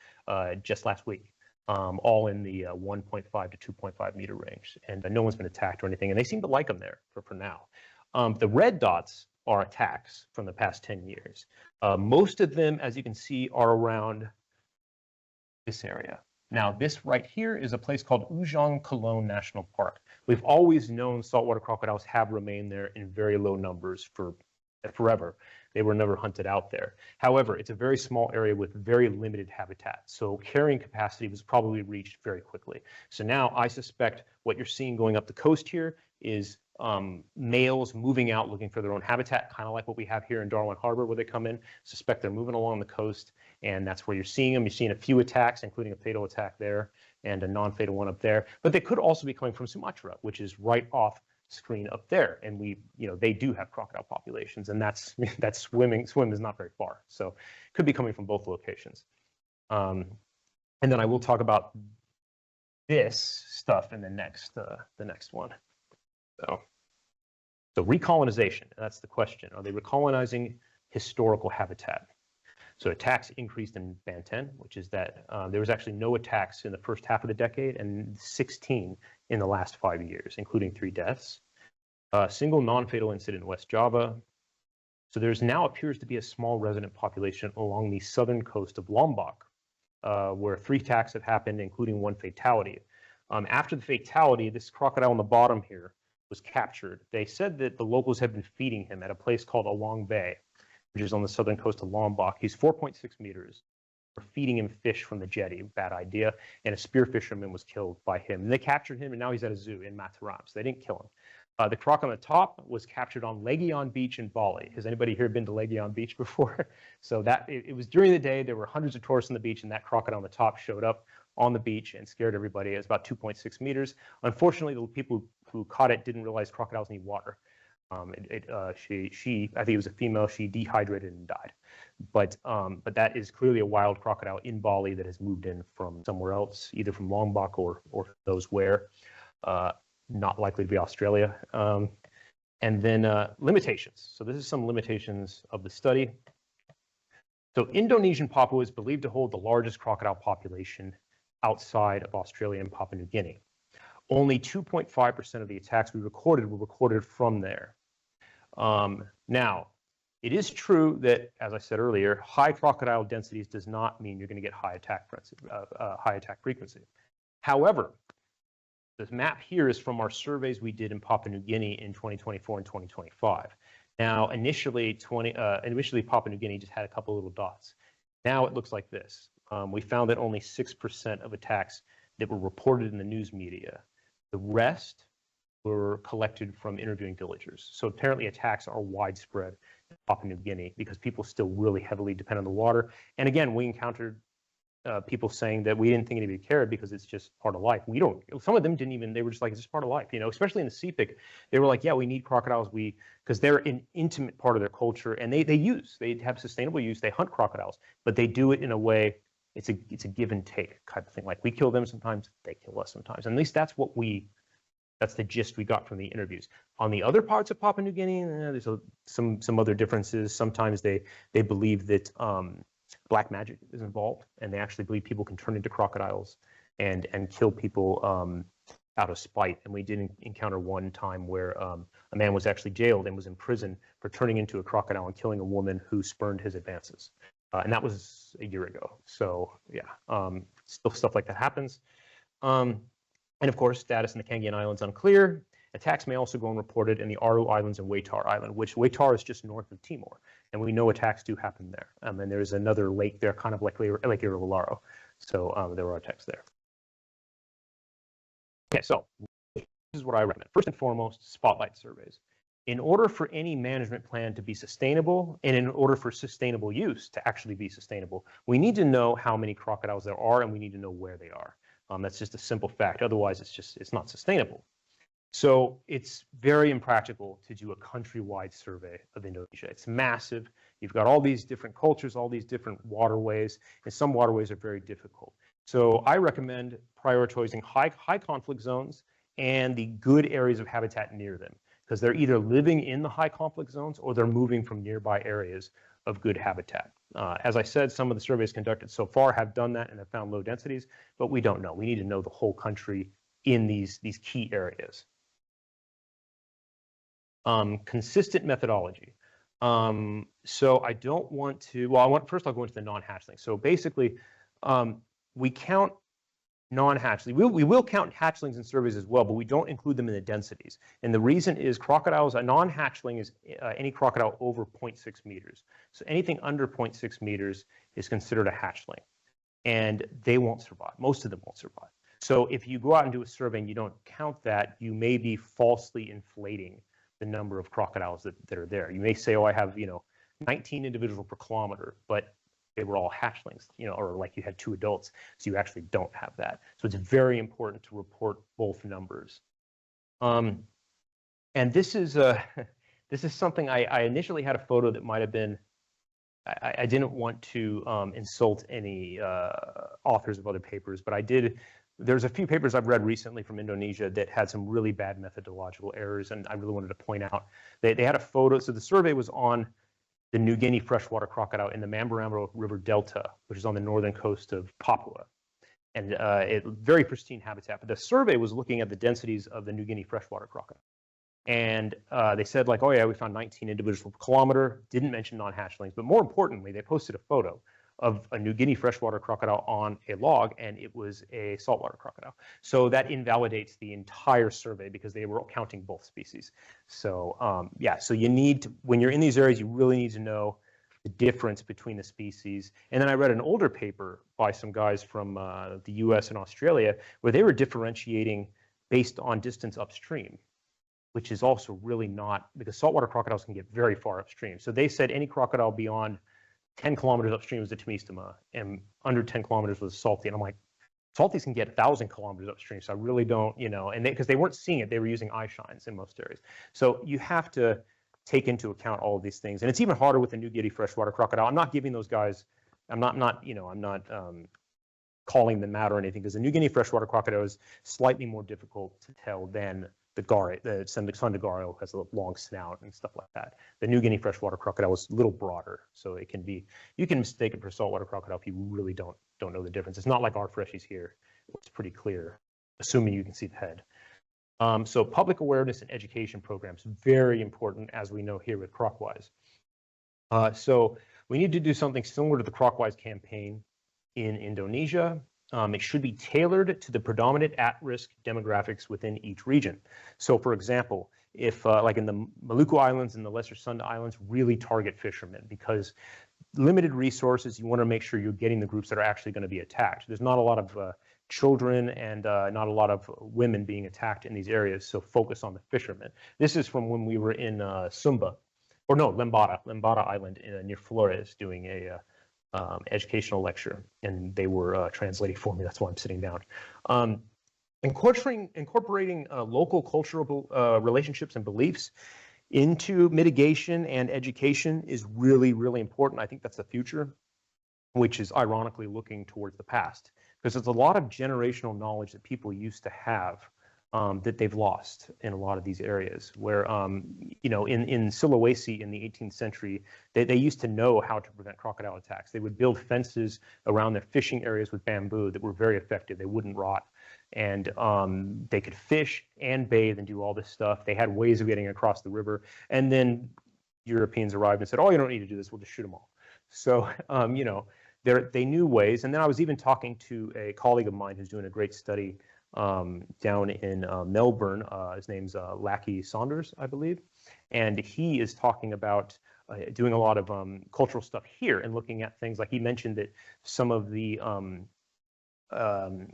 just last week. All in the 1.5 to 2.5 meter range. And no one's been attacked or anything. And they seem to like them there for now. The red dots are attacks from the past 10 years. Most of them, as you can see, are around this area. Now, this right here is a place called Ujung Kulon National Park. We've always known saltwater crocodiles have remained there in very low numbers for forever. They were never hunted out there. However, it's a very small area with very limited habitat. So carrying capacity was probably reached very quickly. So now I suspect what you're seeing going up the coast here is males moving out looking for their own habitat, kind of like what we have here in Darwin Harbor where they come in. Suspect they're moving along the coast, and that's where you're seeing them. You're seeing a few attacks, including a fatal attack there and a non-fatal one up there. But they could also be coming from Sumatra, which is right off screen up there, and they do have crocodile populations, and that's swim is not very far, so could be coming from both locations. And then I will talk about this stuff in the next one. So recolonization, that's the question. Are they recolonizing historical habitat? So attacks increased in Banten, which is that there was actually no attacks in the first half of the decade and 16 in the last 5 years, including 3 deaths. Single non-fatal incident in West Java. So there's now appears to be a small resident population along the southern coast of Lombok, where 3 attacks have happened, including 1 fatality. After the fatality, this crocodile on the bottom here was captured. They said that the locals had been feeding him at a place called Along Bay, which is on the southern coast of Lombok. He's 4.6 meters. We're feeding him fish from the jetty, bad idea, and a spear fisherman was killed by him. And they captured him, and now he's at a zoo in Mataram, so they didn't kill him. The croc on the top was captured on Legion Beach in Bali. Has anybody here been to Legion Beach before? So it was during the day. There were hundreds of tourists on the beach, and that crocodile on the top showed up on the beach and scared everybody. It was about 2.6 meters. Unfortunately, the people who caught it didn't realize crocodiles need water. She, I think it was a female, she dehydrated and died. But that is clearly a wild crocodile in Bali that has moved in from somewhere else, either from Lombok or knows where. Not likely to be Australia. And then limitations. So this is some limitations of the study. So Indonesian Papua is believed to hold the largest crocodile population outside of Australia and Papua New Guinea. Only 2.5% of the attacks we recorded were recorded from there. Now, it is true that, as I said earlier, high crocodile densities does not mean you're going to get high attack frequency. However, this map here is from our surveys we did in Papua New Guinea in 2024 and 2025. Now, initially Papua New Guinea just had a couple little dots. Now it looks like this. We found that only 6% of attacks that were reported in the news media. The rest were collected from interviewing villagers. So apparently attacks are widespread in Papua New Guinea because people still really heavily depend on the water. And again, we encountered people saying that we didn't think anybody cared because it's just part of life. We don't. Some of them didn't even. They were just like, it's just part of life, you know. Especially in the CPIC, they were like, yeah, we need crocodiles. Because they're an intimate part of their culture, and they have sustainable use. They hunt crocodiles, but they do it in a way. It's a give and take type of thing. Like we kill them sometimes, they kill us sometimes. And at least that's that's the gist we got from the interviews. On the other parts of Papua New Guinea, there's some other differences. Sometimes they believe that black magic is involved, and they actually believe people can turn into crocodiles and kill people out of spite. And we did encounter one time where a man was actually jailed and was in prison for turning into a crocodile and killing a woman who spurned his advances. And that was a year ago. So yeah, still stuff like that happens. And of course, status in the Kangean Islands unclear. Attacks may also go unreported in the Aru Islands and Waitar Island, which Waitar is just north of Timor. And we know attacks do happen there. And there's another lake there, kind of like Lake Irularo. So there were attacks there. Okay, so this is what I recommend. First and foremost, spotlight surveys. In order for any management plan to be sustainable, and in order for sustainable use to actually be sustainable, we need to know how many crocodiles there are, and we need to know where they are. That's just a simple fact. Otherwise, it's not sustainable. So it's very impractical to do a countrywide survey of Indonesia. It's massive. You've got all these different cultures, all these different waterways, and some waterways are very difficult. So I recommend prioritizing high conflict zones and the good areas of habitat near them, because they're either living in the high conflict zones or they're moving from nearby areas of good habitat. As I said, some of the surveys conducted so far have done that and have found low densities, but we don't know. We need to know the whole country in these key areas. Consistent methodology. So I don't want to, first I'll go into the non-hatchling. So basically, we count non-hatchling. We will count hatchlings in surveys as well, but we don't include them in the densities. And the reason is crocodiles, a non-hatchling is any crocodile over 0.6 meters. So anything under 0.6 meters is considered a hatchling. And they won't survive. Most of them won't survive. So if you go out and do a survey and you don't count that, you may be falsely inflating the number of crocodiles that are there. You may say, oh, I have 19 individuals per kilometer, but they were all hatchlings, or like you had 2 adults, so you actually don't have that. So it's very important to report both numbers. And this is something I initially had a photo that might have been. I didn't want to insult any authors of other papers, but I did. There's a few papers I've read recently from Indonesia that had some really bad methodological errors, and I really wanted to point out. They had a photo. So the survey was on the New Guinea freshwater crocodile in the Mamberamo River Delta, which is on the northern coast of Papua. And very pristine habitat. But the survey was looking at the densities of the New Guinea freshwater crocodile. And they said, like, oh yeah, we found 19 individuals per kilometer, didn't mention non-hatchlings. But more importantly, they posted a photo of a New Guinea freshwater crocodile on a log, and it was a saltwater crocodile. So that invalidates the entire survey because they were counting both species. So yeah, so you need to, when you're in these areas, you really need to know the difference between the species. And then I read an older paper by some guys from the US and Australia where they were differentiating based on distance upstream, which is also really not, because saltwater crocodiles can get very far upstream. So they said any crocodile beyond 10 kilometers upstream was the Temistoma, and under 10 kilometers was salty. And I'm like, salties can get 1,000 kilometers upstream. So I really don't, and because they weren't seeing it, they were using eye shines in most areas. So you have to take into account all of these things. And it's even harder with the New Guinea freshwater crocodile. I'm not giving those guys, I'm not calling them out or anything, because the New Guinea freshwater crocodile is slightly more difficult to tell than the Sundagaro has a long snout and stuff like that. The New Guinea freshwater crocodile is a little broader, so it can be, you can mistake it for saltwater crocodile if you really don't know the difference. It's not like our freshies here. It's pretty clear, assuming you can see the head. So public awareness and education programs, very important, as we know here with CrocWise. So we need to do something similar to the CrocWise campaign in Indonesia. It should be tailored to the predominant at-risk demographics within each region. So for example, if like in the Maluku Islands and the Lesser Sunda Islands, really target fishermen, because limited resources, you want to make sure you're getting the groups that are actually going to be attacked. There's not a lot of children and not a lot of women being attacked in these areas, so focus on the fishermen. This is from when we were in Sumba, or no, Lembata Island near Flores, doing a educational lecture, and they were translating for me. That's why I'm sitting down. Incorporating local cultural relationships and beliefs into mitigation and education is really, really important. I think that's the future, which is ironically looking towards the past, because there's a lot of generational knowledge that people used to have that they've lost in a lot of these areas. Where, you know, in Sulawesi in the 18th century, they used to know how to prevent crocodile attacks. They would build fences around their fishing areas with bamboo that were very effective. They wouldn't rot. And they could fish and bathe and do all this stuff. They had ways of getting across the river. And then Europeans arrived and said, oh, you don't need to do this. We'll just shoot them all. So, you know, they knew ways. And then I was even talking to a colleague of mine who's doing a great study down in Melbourne. His name's Lackey Saunders, I believe. And he is talking about doing a lot of cultural stuff here and looking at things like he mentioned that some of the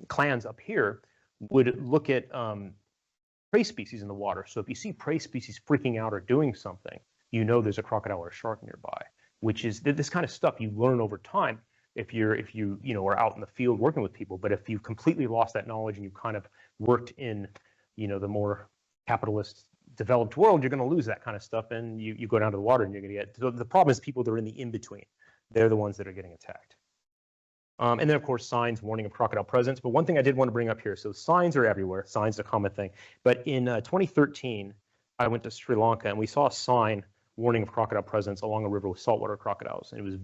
clans up here would look at prey species in the water. So if you see prey species freaking out or doing something, you know there's a crocodile or a shark nearby, which is this kind of stuff you learn over time if you are out in the field working with people. But if you've completely lost that knowledge and you've kind of worked in, you know, the more capitalist developed world, you're going to lose that kind of stuff, and you go down to the water and you're going to get. So the problem is people that are in the in-between. They're the ones that are getting attacked. And then, of course, signs warning of crocodile presence. But one thing I did want to bring up here, so signs are everywhere. Signs are a common thing. But in 2013, I went to Sri Lanka, and we saw a sign warning of crocodile presence along a river with saltwater crocodiles. And it was a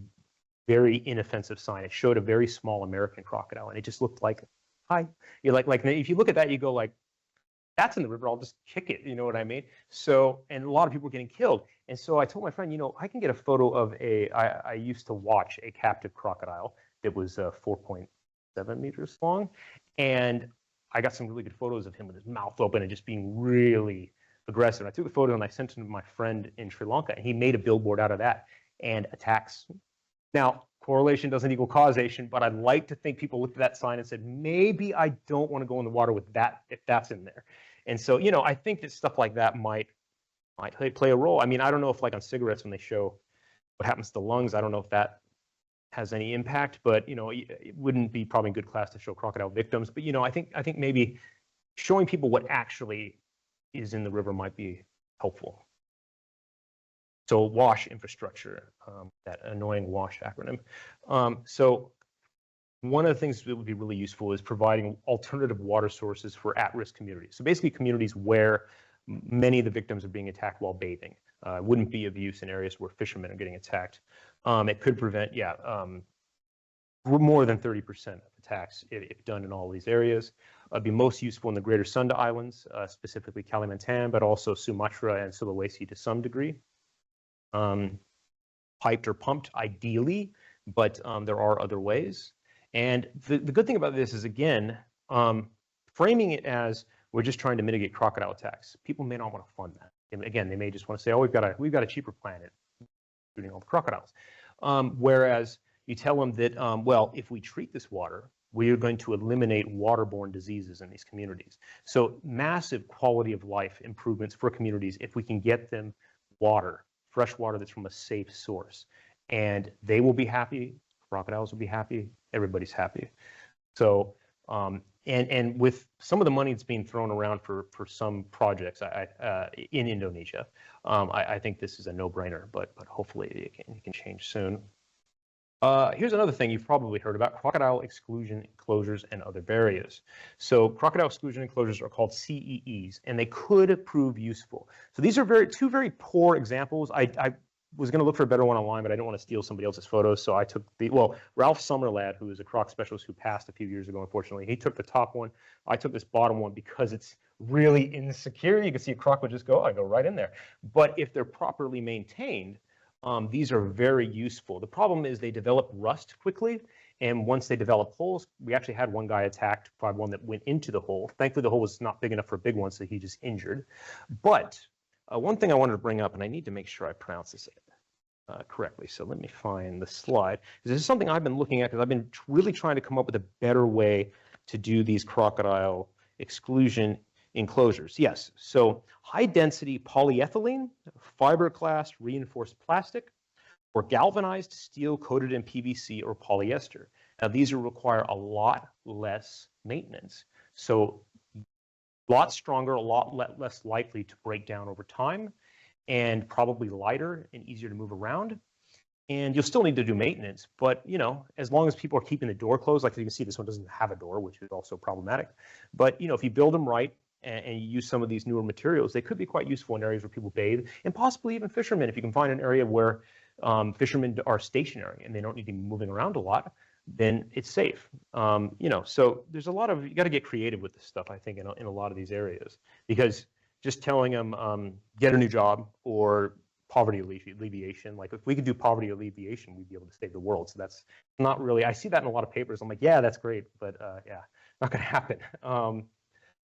very inoffensive sign. It showed a very small American crocodile, and it just looked like, hi. You're like if you look at that, you go like, that's in the river, I'll just kick it, you know what I mean? So, and a lot of people were getting killed. And so I told my friend, you know, I can get a photo of I used to watch a captive crocodile that was 4.7 meters long. And I got some really good photos of him with his mouth open and just being really aggressive. I took a photo and I sent it to my friend in Sri Lanka, and he made a billboard out of that and attacks. Now, correlation doesn't equal causation, but I'd like to think people looked at that sign and said, maybe I don't want to go in the water with that if that's in there. And so, you know, I think that stuff like that might play a role. I mean, I don't know if like on cigarettes when they show what happens to the lungs, I don't know if that has any impact, but you know, it wouldn't be probably in good class to show crocodile victims. But you know, I think maybe showing people what actually is in the river might be helpful. So WASH infrastructure, that annoying WASH acronym. So one of the things that would be really useful is providing alternative water sources for at-risk communities. So basically communities where many of the victims are being attacked while bathing. Wouldn't be of use in areas where fishermen are getting attacked. It could prevent, more than 30% of attacks if done in all these areas. It'd be most useful in the Greater Sunda Islands, specifically Kalimantan, but also Sumatra and Sulawesi to some degree. Piped or pumped, ideally, but there are other ways. And the good thing about this is, again, framing it as we're just trying to mitigate crocodile attacks. People may not want to fund that. And again, they may just want to say, oh, we've got a cheaper planet, shooting all the crocodiles. Whereas you tell them that, well, if we treat this water, we are going to eliminate waterborne diseases in these communities. So massive quality of life improvements for communities if we can get them water, fresh water that's from a safe source. And they will be happy, crocodiles will be happy, everybody's happy. So, and with some of the money that's being thrown around for some projects in Indonesia, I think this is a no-brainer, but hopefully it can change soon. Here's another thing you've probably heard about: crocodile exclusion enclosures and other barriers. So crocodile exclusion enclosures are called CEEs, and they could prove useful. So these are two very poor examples. I was going to look for a better one online, but I didn't want to steal somebody else's photos, so I took Ralph Summerlad, who is a croc specialist who passed a few years ago, unfortunately, he took the top one. I took this bottom one because it's really insecure. You can see a croc would just go right in there. But if they're properly maintained, these are very useful. The problem is they develop rust quickly, and once they develop holes, we actually had one guy attacked by one that went into the hole. Thankfully, the hole was not big enough for a big one, so he just injured. But one thing I wanted to bring up, and I need to make sure I pronounce this correctly. So let me find the slide. This is something I've been looking at because I've been really trying to come up with a better way to do these crocodile exclusion enclosures. Yes, so high density polyethylene, fiberglass reinforced plastic, or galvanized steel coated in PVC or polyester. Now these require a lot less maintenance. So a lot stronger, a lot less likely to break down over time, and probably lighter and easier to move around. And you'll still need to do maintenance, but you know, as long as people are keeping the door closed, like you can see, this one doesn't have a door, which is also problematic. But you know, if you build them right and you use some of these newer materials, they could be quite useful in areas where people bathe, and possibly even fishermen. If you can find an area where fishermen are stationary and they don't need to be moving around a lot, then it's safe. You know, so there's a lot of, you got to get creative with this stuff, I think, in a lot of these areas, because just telling them get a new job or poverty alleviation, like if we could do poverty alleviation, we'd be able to save the world. So that's not really, I see that in a lot of papers. I'm like, yeah, that's great, but yeah, not going to happen.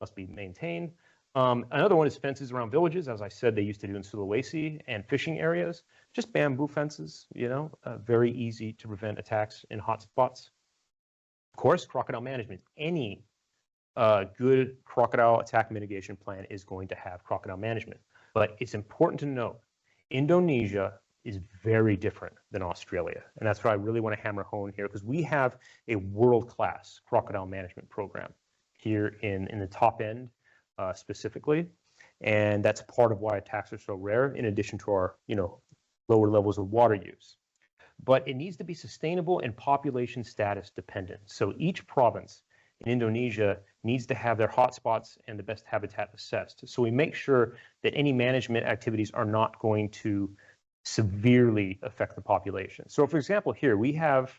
Must be maintained. Another one is fences around villages. As I said, they used to do in Sulawesi, and fishing areas, just bamboo fences, you know, very easy to prevent attacks in hot spots. Of course, crocodile management. Any good crocodile attack mitigation plan is going to have crocodile management. But it's important to note, Indonesia is very different than Australia. And that's what I really want to hammer home here, because we have a world-class crocodile management program here in the top end specifically. And that's part of why attacks are so rare, in addition to our, you know, lower levels of water use. But it needs to be sustainable and population status dependent. So each province in Indonesia needs to have their hotspots and the best habitat assessed. So we make sure that any management activities are not going to severely affect the population. So for example, here we have,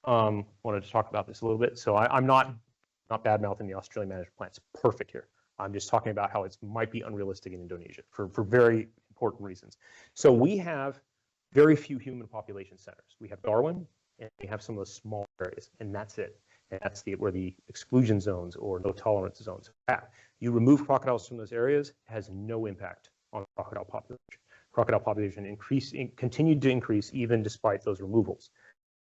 wanted to talk about this a little bit. So I'm not bad-mouthing the Australian management plan. It's perfect here. I'm just talking about how it might be unrealistic in Indonesia for very important reasons. So we have very few human population centers. We have Darwin, and we have some of the small areas, and that's it. And that's where the exclusion zones or no tolerance zones are. You remove crocodiles from those areas, it has no impact on the crocodile population. Crocodile population continued to increase even despite those removals.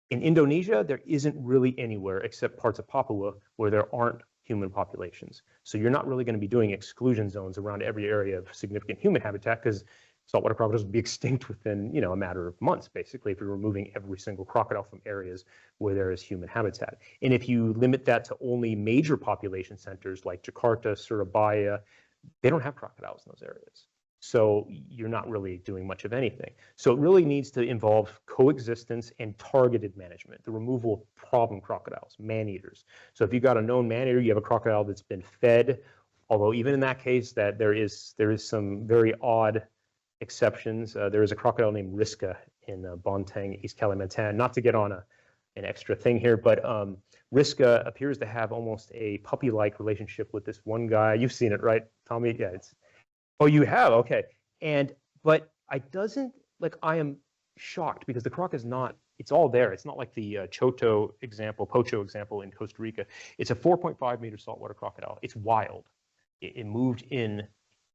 In Indonesia, there isn't really anywhere except parts of Papua where there aren't human populations. So you're not really going to be doing exclusion zones around every area of significant human habitat, because saltwater crocodiles would be extinct within, you know, a matter of months, basically, if you're removing every single crocodile from areas where there is human habitat. And if you limit that to only major population centers like Jakarta, Surabaya, they don't have crocodiles in those areas. So you're not really doing much of anything. So it really needs to involve coexistence and targeted management, the removal of problem crocodiles, man-eaters. So if you've got a known man-eater, you have a crocodile that's been fed, although even in that case, that there is some very odd exceptions. There is a crocodile named Riska in Bontang, East Kalimantan. Not to get on an extra thing here, but Riska appears to have almost a puppy-like relationship with this one guy. You've seen it, right, Tommy? Yeah, it's. Oh, you have? Okay. But I am shocked because the croc is not, it's all there. It's not like the Pocho example in Costa Rica. It's a 4.5 meter saltwater crocodile. It's wild. It moved in.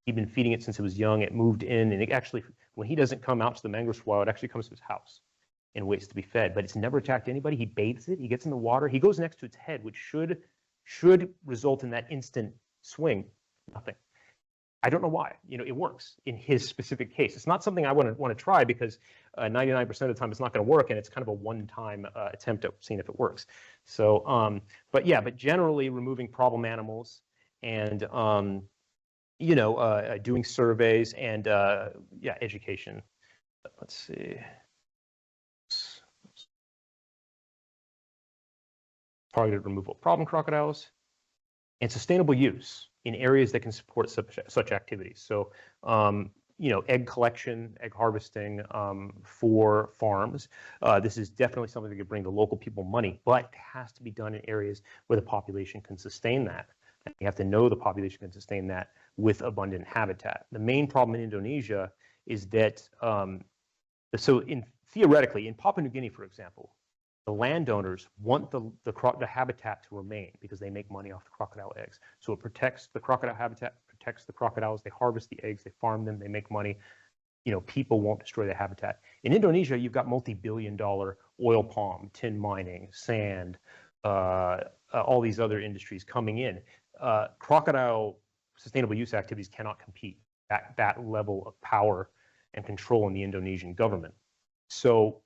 He'd been feeding it since it was young. It moved in, and it actually, when he doesn't come out to the mangrove swale, it actually comes to his house and waits to be fed. But it's never attacked anybody. He bathes it. He gets in the water. He goes next to its head, which should result in that instant swing. Nothing. I don't know why. You know, it works in his specific case. It's not something I want to try because 99% of the time it's not going to work, and it's kind of a one-time attempt at seeing if it works. So, but generally removing problem animals and doing surveys and education. Let's see. Targeted removal of problem crocodiles and sustainable use in areas that can support such activities. So, egg collection, egg harvesting for farms. This is definitely something that could bring the local people money, but it has to be done in areas where the population can sustain that. And you have to know the population can sustain that with abundant habitat. The main problem in Indonesia is that, theoretically, in Papua New Guinea, for example, the landowners want the habitat to remain because they make money off the crocodile eggs. So it protects the crocodile habitat, protects the crocodiles. They harvest the eggs, they farm them, they make money. people won't destroy the habitat. In Indonesia, you've got multi-billion-dollar oil palm, tin mining, sand, all these other industries coming in. Crocodile sustainable use activities cannot compete at that level of power and control in the Indonesian government. So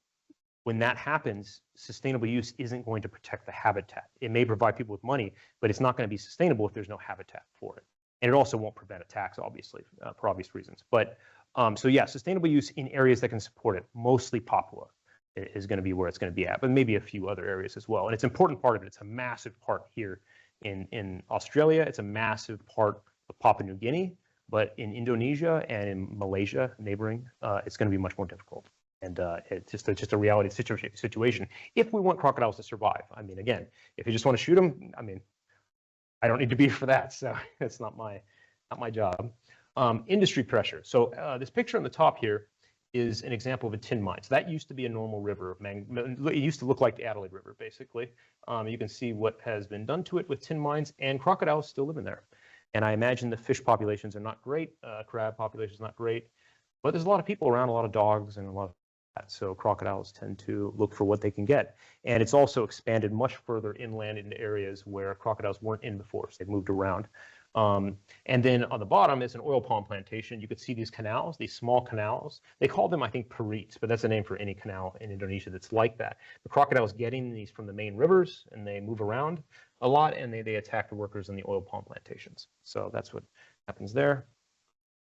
when that happens, sustainable use isn't going to protect the habitat. It may provide people with money, but it's not going to be sustainable if there's no habitat for it. And it also won't prevent attacks, obviously, for obvious reasons. But so yeah, sustainable use in areas that can support it, mostly Papua is going to be where it's going to be at, but maybe a few other areas as well. And it's an important part of it. It's a massive part here in Australia. It's a massive part of Papua New Guinea, but in Indonesia and in Malaysia, neighboring, it's going to be much more difficult. And it's just a reality situation. If we want crocodiles to survive, I mean, again, if you just want to shoot them, I mean, I don't need to be for that, so it's not my job. Industry pressure. So this picture on the top here is an example of a tin mine. So that used to be a normal river. It used to look like the Adelaide River, basically. You can see what has been done to it with tin mines, and crocodiles still live in there. And I imagine the fish populations are not great. Crab populations not great. But there's a lot of people around, a lot of dogs, and a lot of that. So crocodiles tend to look for what they can get. And it's also expanded much further inland into areas where crocodiles weren't in before, so they've moved around. And then on the bottom is an oil palm plantation. You could see these canals, these small canals. They call them, I think, porites, but that's a name for any canal in Indonesia that's like that. The crocodiles getting these from the main rivers, and they move around a lot, and they attack the workers in the oil palm plantations. So that's what happens there.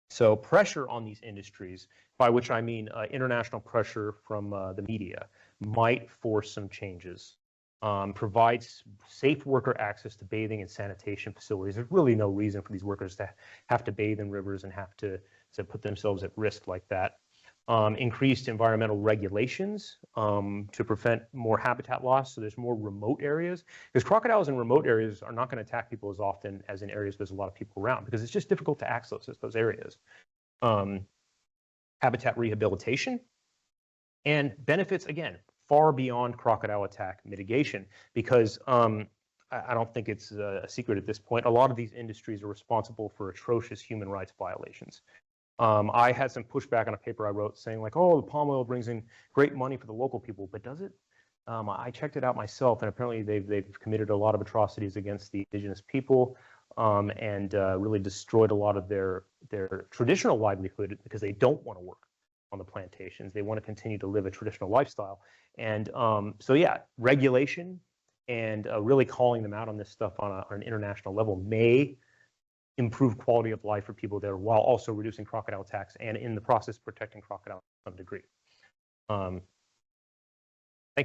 So pressure on these industries, by which I mean international pressure from the media, might force some changes. Provides safe worker access to bathing and sanitation facilities. There's really no reason for these workers to have to bathe in rivers and have to put themselves at risk like that. Increased environmental regulations to prevent more habitat loss, so there's more remote areas. Because crocodiles in remote areas are not going to attack people as often as in areas there's a lot of people around, because it's just difficult to access those areas. Habitat rehabilitation and benefits, again, far beyond crocodile attack mitigation, because I don't think it's a secret at this point, a lot of these industries are responsible for atrocious human rights violations. I had some pushback on a paper I wrote saying like, oh, the palm oil brings in great money for the local people, but does it? I checked it out myself, and apparently they've committed a lot of atrocities against the indigenous people, and really destroyed a lot of their traditional livelihood because they don't want to work on the plantations. They want to continue to live a traditional lifestyle. And so yeah, regulation and really calling them out on this stuff on an international level may improve quality of life for people there, while also reducing crocodile attacks and in the process protecting crocodiles to some degree. Thank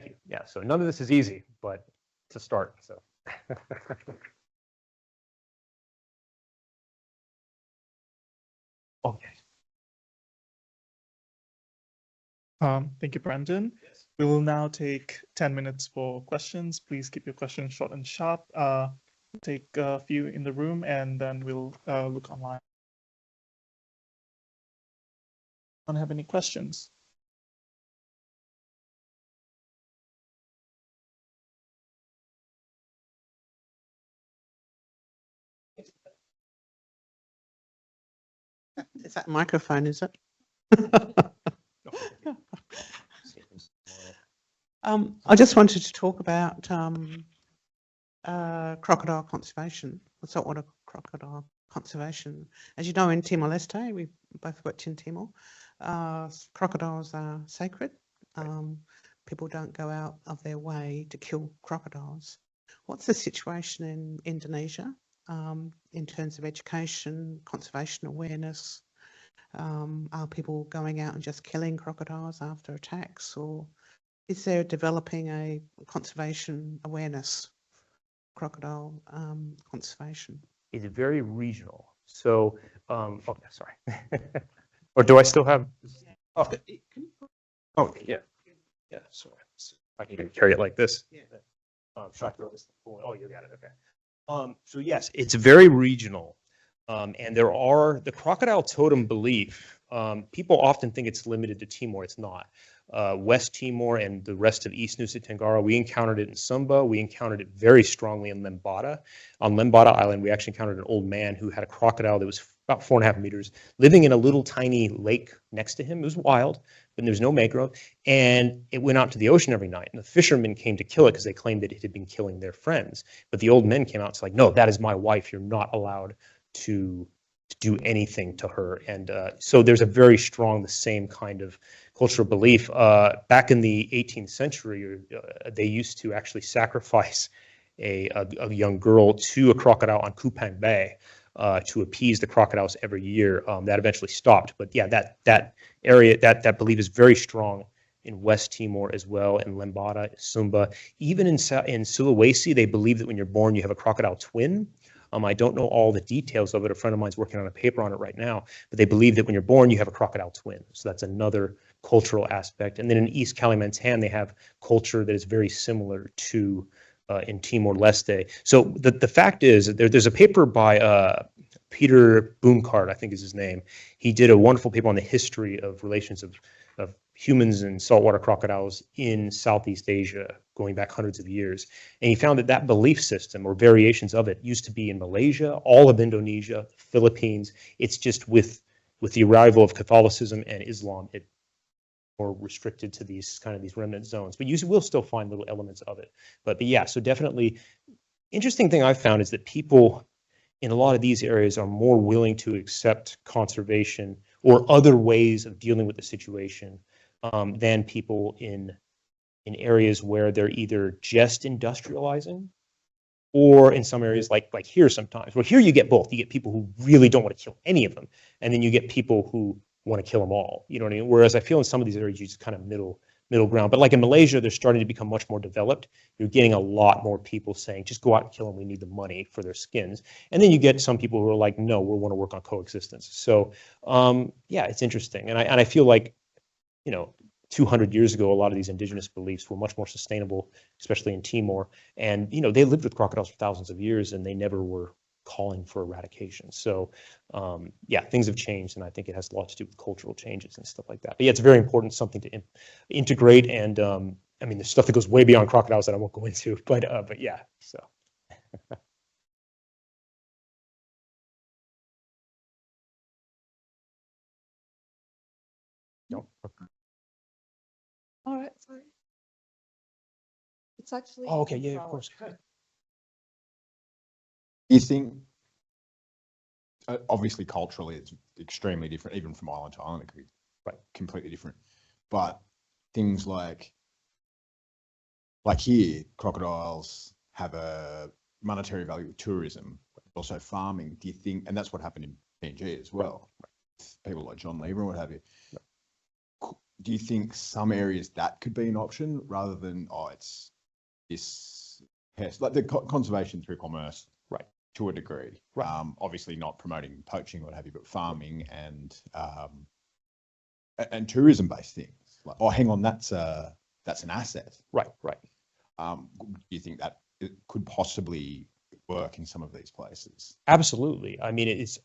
you. Yeah, so none of this is easy, but it's a start. So. Okay. Thank you, Brandon. Yes. We will now take 10 minutes for questions. Please keep your questions short and sharp. Take a few in the room, and then we'll look online. Don't have any questions? Is that microphone, is it? I just wanted to talk about crocodile conservation, saltwater crocodile conservation. As you know, in Timor-Leste, we both worked in Timor, crocodiles are sacred. People don't go out of their way to kill crocodiles. What's the situation in Indonesia in terms of education, conservation awareness? Are people going out and just killing crocodiles after attacks, or is there developing a conservation awareness, crocodile conservation? It's very regional. So, oh, sorry. Or do I still have? Oh, oh yeah. Yeah, sorry. I can carry it like this. Yeah. Oh, you got it. Okay. So yes, it's very regional. And there are the crocodile totem belief. People often think it's limited to Timor. It's not. West Timor and the rest of East Nusa Tenggara. We encountered it in Sumba. We encountered it very strongly in Lembata. On Lembata Island, we actually encountered an old man who had a crocodile that was about 4.5 meters, living in a little tiny lake next to him. It was wild, but there was no mangrove, and it went out to the ocean every night. And the fishermen came to kill it because they claimed that it had been killing their friends. But the old men came out and said, like, no, that is my wife. You're not allowed to do anything to her. And so there's a very strong, the same kind of cultural belief. Back in the 18th century, they used to actually sacrifice a young girl to a crocodile on Kupang Bay to appease the crocodiles every year. That eventually stopped. But yeah, that area, that belief is very strong in West Timor as well, in Lembata, Sumba. Even in Sulawesi, they believe that when you're born, you have a crocodile twin. I don't know all the details of it. A friend of mine's working on a paper on it right now, but they believe that when you're born, you have a crocodile twin. So that's another cultural aspect. And then in East Kalimantan, they have culture that is very similar to in Timor-Leste. So the fact is, there's a paper by Peter Boomkart, I think is his name. He did a wonderful paper on the history of relations of humans and saltwater crocodiles in Southeast Asia, going back hundreds of years. And he found that belief system or variations of it used to be in Malaysia, all of Indonesia, Philippines. It's just with the arrival of Catholicism and Islam, it more restricted to these remnant zones. But you will still find little elements of it. But yeah, so definitely, interesting thing I've found is that people in a lot of these areas are more willing to accept conservation or other ways of dealing with the situation than people in areas where they're either just industrializing or in some areas like here sometimes. Well, here you get both. You get people who really don't want to kill any of them, and then you get people who want to kill them all. You know what I mean? Whereas I feel in some of these areas, you just kind of middle ground. But like in Malaysia, they're starting to become much more developed. You're getting a lot more people saying, just go out and kill them. We need the money for their skins. And then you get some people who are like, no, we want to work on coexistence. So yeah, it's interesting. And I feel like, 200 years ago, a lot of these indigenous beliefs were much more sustainable, especially in Timor. And, they lived with crocodiles for thousands of years and they never were calling for eradication. So yeah, things have changed, and I think it has a lot to do with cultural changes and stuff like that. But yeah, it's very important, something to integrate. And I mean, there's stuff that goes way beyond crocodiles that I won't go into, but yeah, so. No. All right, sorry. It's actually. Oh, okay, yeah, of course. You think, obviously culturally it's extremely different, even from island to island, it could be completely different. But things like here, crocodiles have a monetary value of tourism, but also farming. Do you think, and that's what happened in PNG as well, people like John Lever and what have you. Do you think some areas that could be an option rather than, it's this pest, like the conservation through commerce, to a degree, obviously not promoting poaching or what have you, but farming and tourism based things like, hang on, that's an asset. Right. Do you think that it could possibly work in some of these places? Absolutely. I mean, it's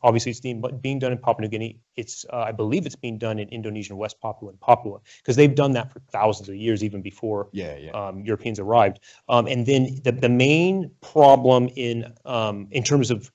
being done in Papua New Guinea. It's I believe it's being done in Indonesia and West Papua and Papua, because they've done that for thousands of years, even before Europeans arrived. And then the main problem in terms of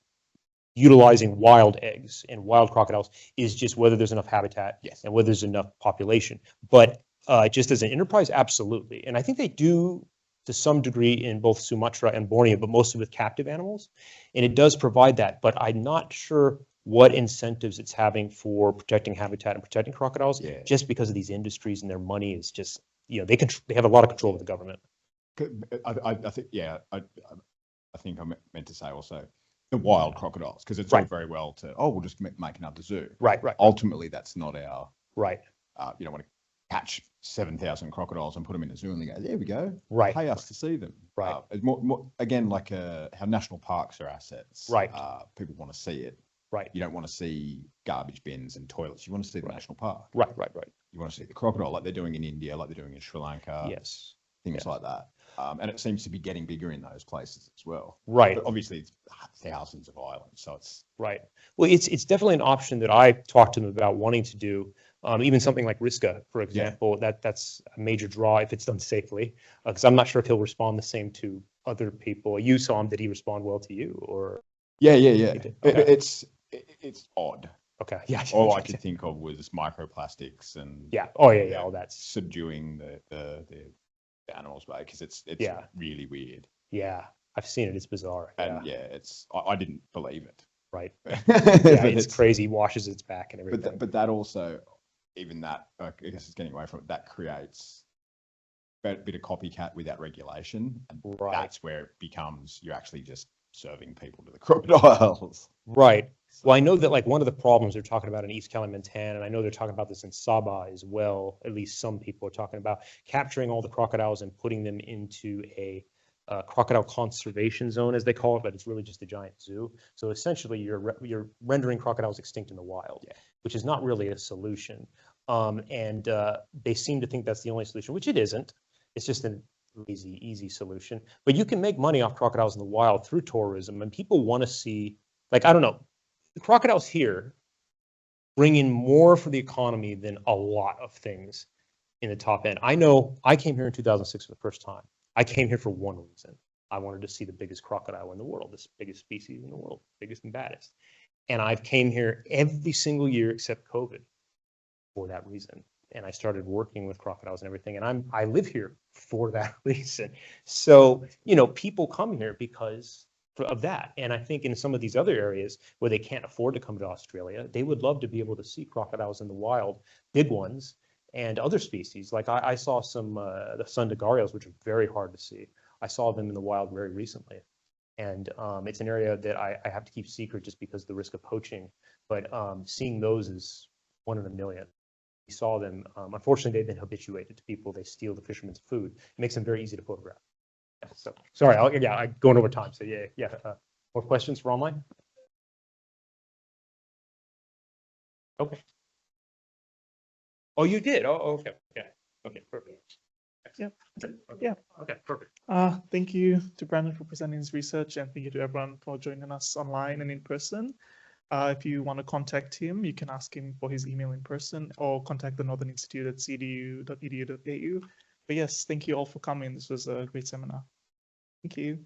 utilizing wild eggs and wild crocodiles is just whether there's enough habitat and whether there's enough population. But just as an enterprise, absolutely. And I think they do to some degree in both Sumatra and Borneo, but mostly with captive animals. And it does provide that, but I'm not sure what incentives it's having for protecting habitat and protecting crocodiles, just because of these industries and their money is just, they have a lot of control over the government. I think I meant to say also the wild crocodiles, because it's all very well to, we'll just make another zoo. Right. Ultimately, that's not our, you don't want to catch 7,000 crocodiles and put them in a zoo and they go, there we go. Pay us to see them. It's more again, like how national parks are assets. People want to see it. You don't want to see garbage bins and toilets. You want to see the national park. Right. You want to see the crocodile, like they're doing in India, like they're doing in Sri Lanka. Things like that. And it seems to be getting bigger in those places as well. But obviously, it's thousands of islands, so it's well, it's definitely an option that I talked to them about wanting to do. Even something like Riska, for example, that's a major draw if it's done safely, because I'm not sure if he'll respond the same to other people. You saw him, did he respond well to you, or? Yeah. did. Okay. It's odd. Okay, yeah. All I could think of was microplastics and Yeah, oh yeah, all that's, subduing the animals, right? Because it's Yeah. really weird. yeah, I've seen it, it's bizarre, yeah, And I didn't believe it. right. Yeah, Yeah, it's crazy, washes its back and everything. But that also, even that, I guess it's getting away from it, that creates a bit of copycat without regulation. And Right. that's where it becomes, you're actually just serving people to the crocodiles. Right. Well, I know that like one of the problems they're talking about in East Kalimantan, and I know they're talking about this in Sabah as well, at least some people are talking about capturing all the crocodiles and putting them into a crocodile conservation zone, as they call it, but it's really just a giant zoo. So essentially you're rendering crocodiles extinct in the wild, which is not really a solution. And they seem to think that's the only solution, which it isn't. It's just an easy solution. But you can make money off crocodiles in the wild through tourism, and people want to see, like, I don't know, the crocodiles here bring in more for the economy than a lot of things in the top end. I know I came here in 2006 for the first time. I came here for one reason. I wanted to see the biggest crocodile in the world, the biggest species in the world, biggest and baddest. And I've came here every single year except COVID for that reason. And I started working with crocodiles and everything. And I live here for that reason. So, you know, people come here because of that. And I think in some of these other areas where they can't afford to come to Australia, they would love to be able to see crocodiles in the wild, big ones, and other species. Like I saw some the sundagarios, which are very hard to see. I saw them in the wild very recently. And it's an area that I have to keep secret just because of the risk of poaching. But seeing those is 1 in a million. We saw them. Unfortunately, they've been habituated to people. They steal the fishermen's food. It makes them very easy to photograph. Yeah, so sorry, I'm going over time. So yeah. More questions for online? Okay. Oh, you did. Oh, okay, perfect. Yeah. Okay. Yeah. Okay, perfect. Thank you to Brandon for presenting his research, and thank you to everyone for joining us online and in person. If you want to contact him, you can ask him for his email in person or contact the Northern Institute at cdu.edu.au. But yes, thank you all for coming. This was a great seminar. Thank you.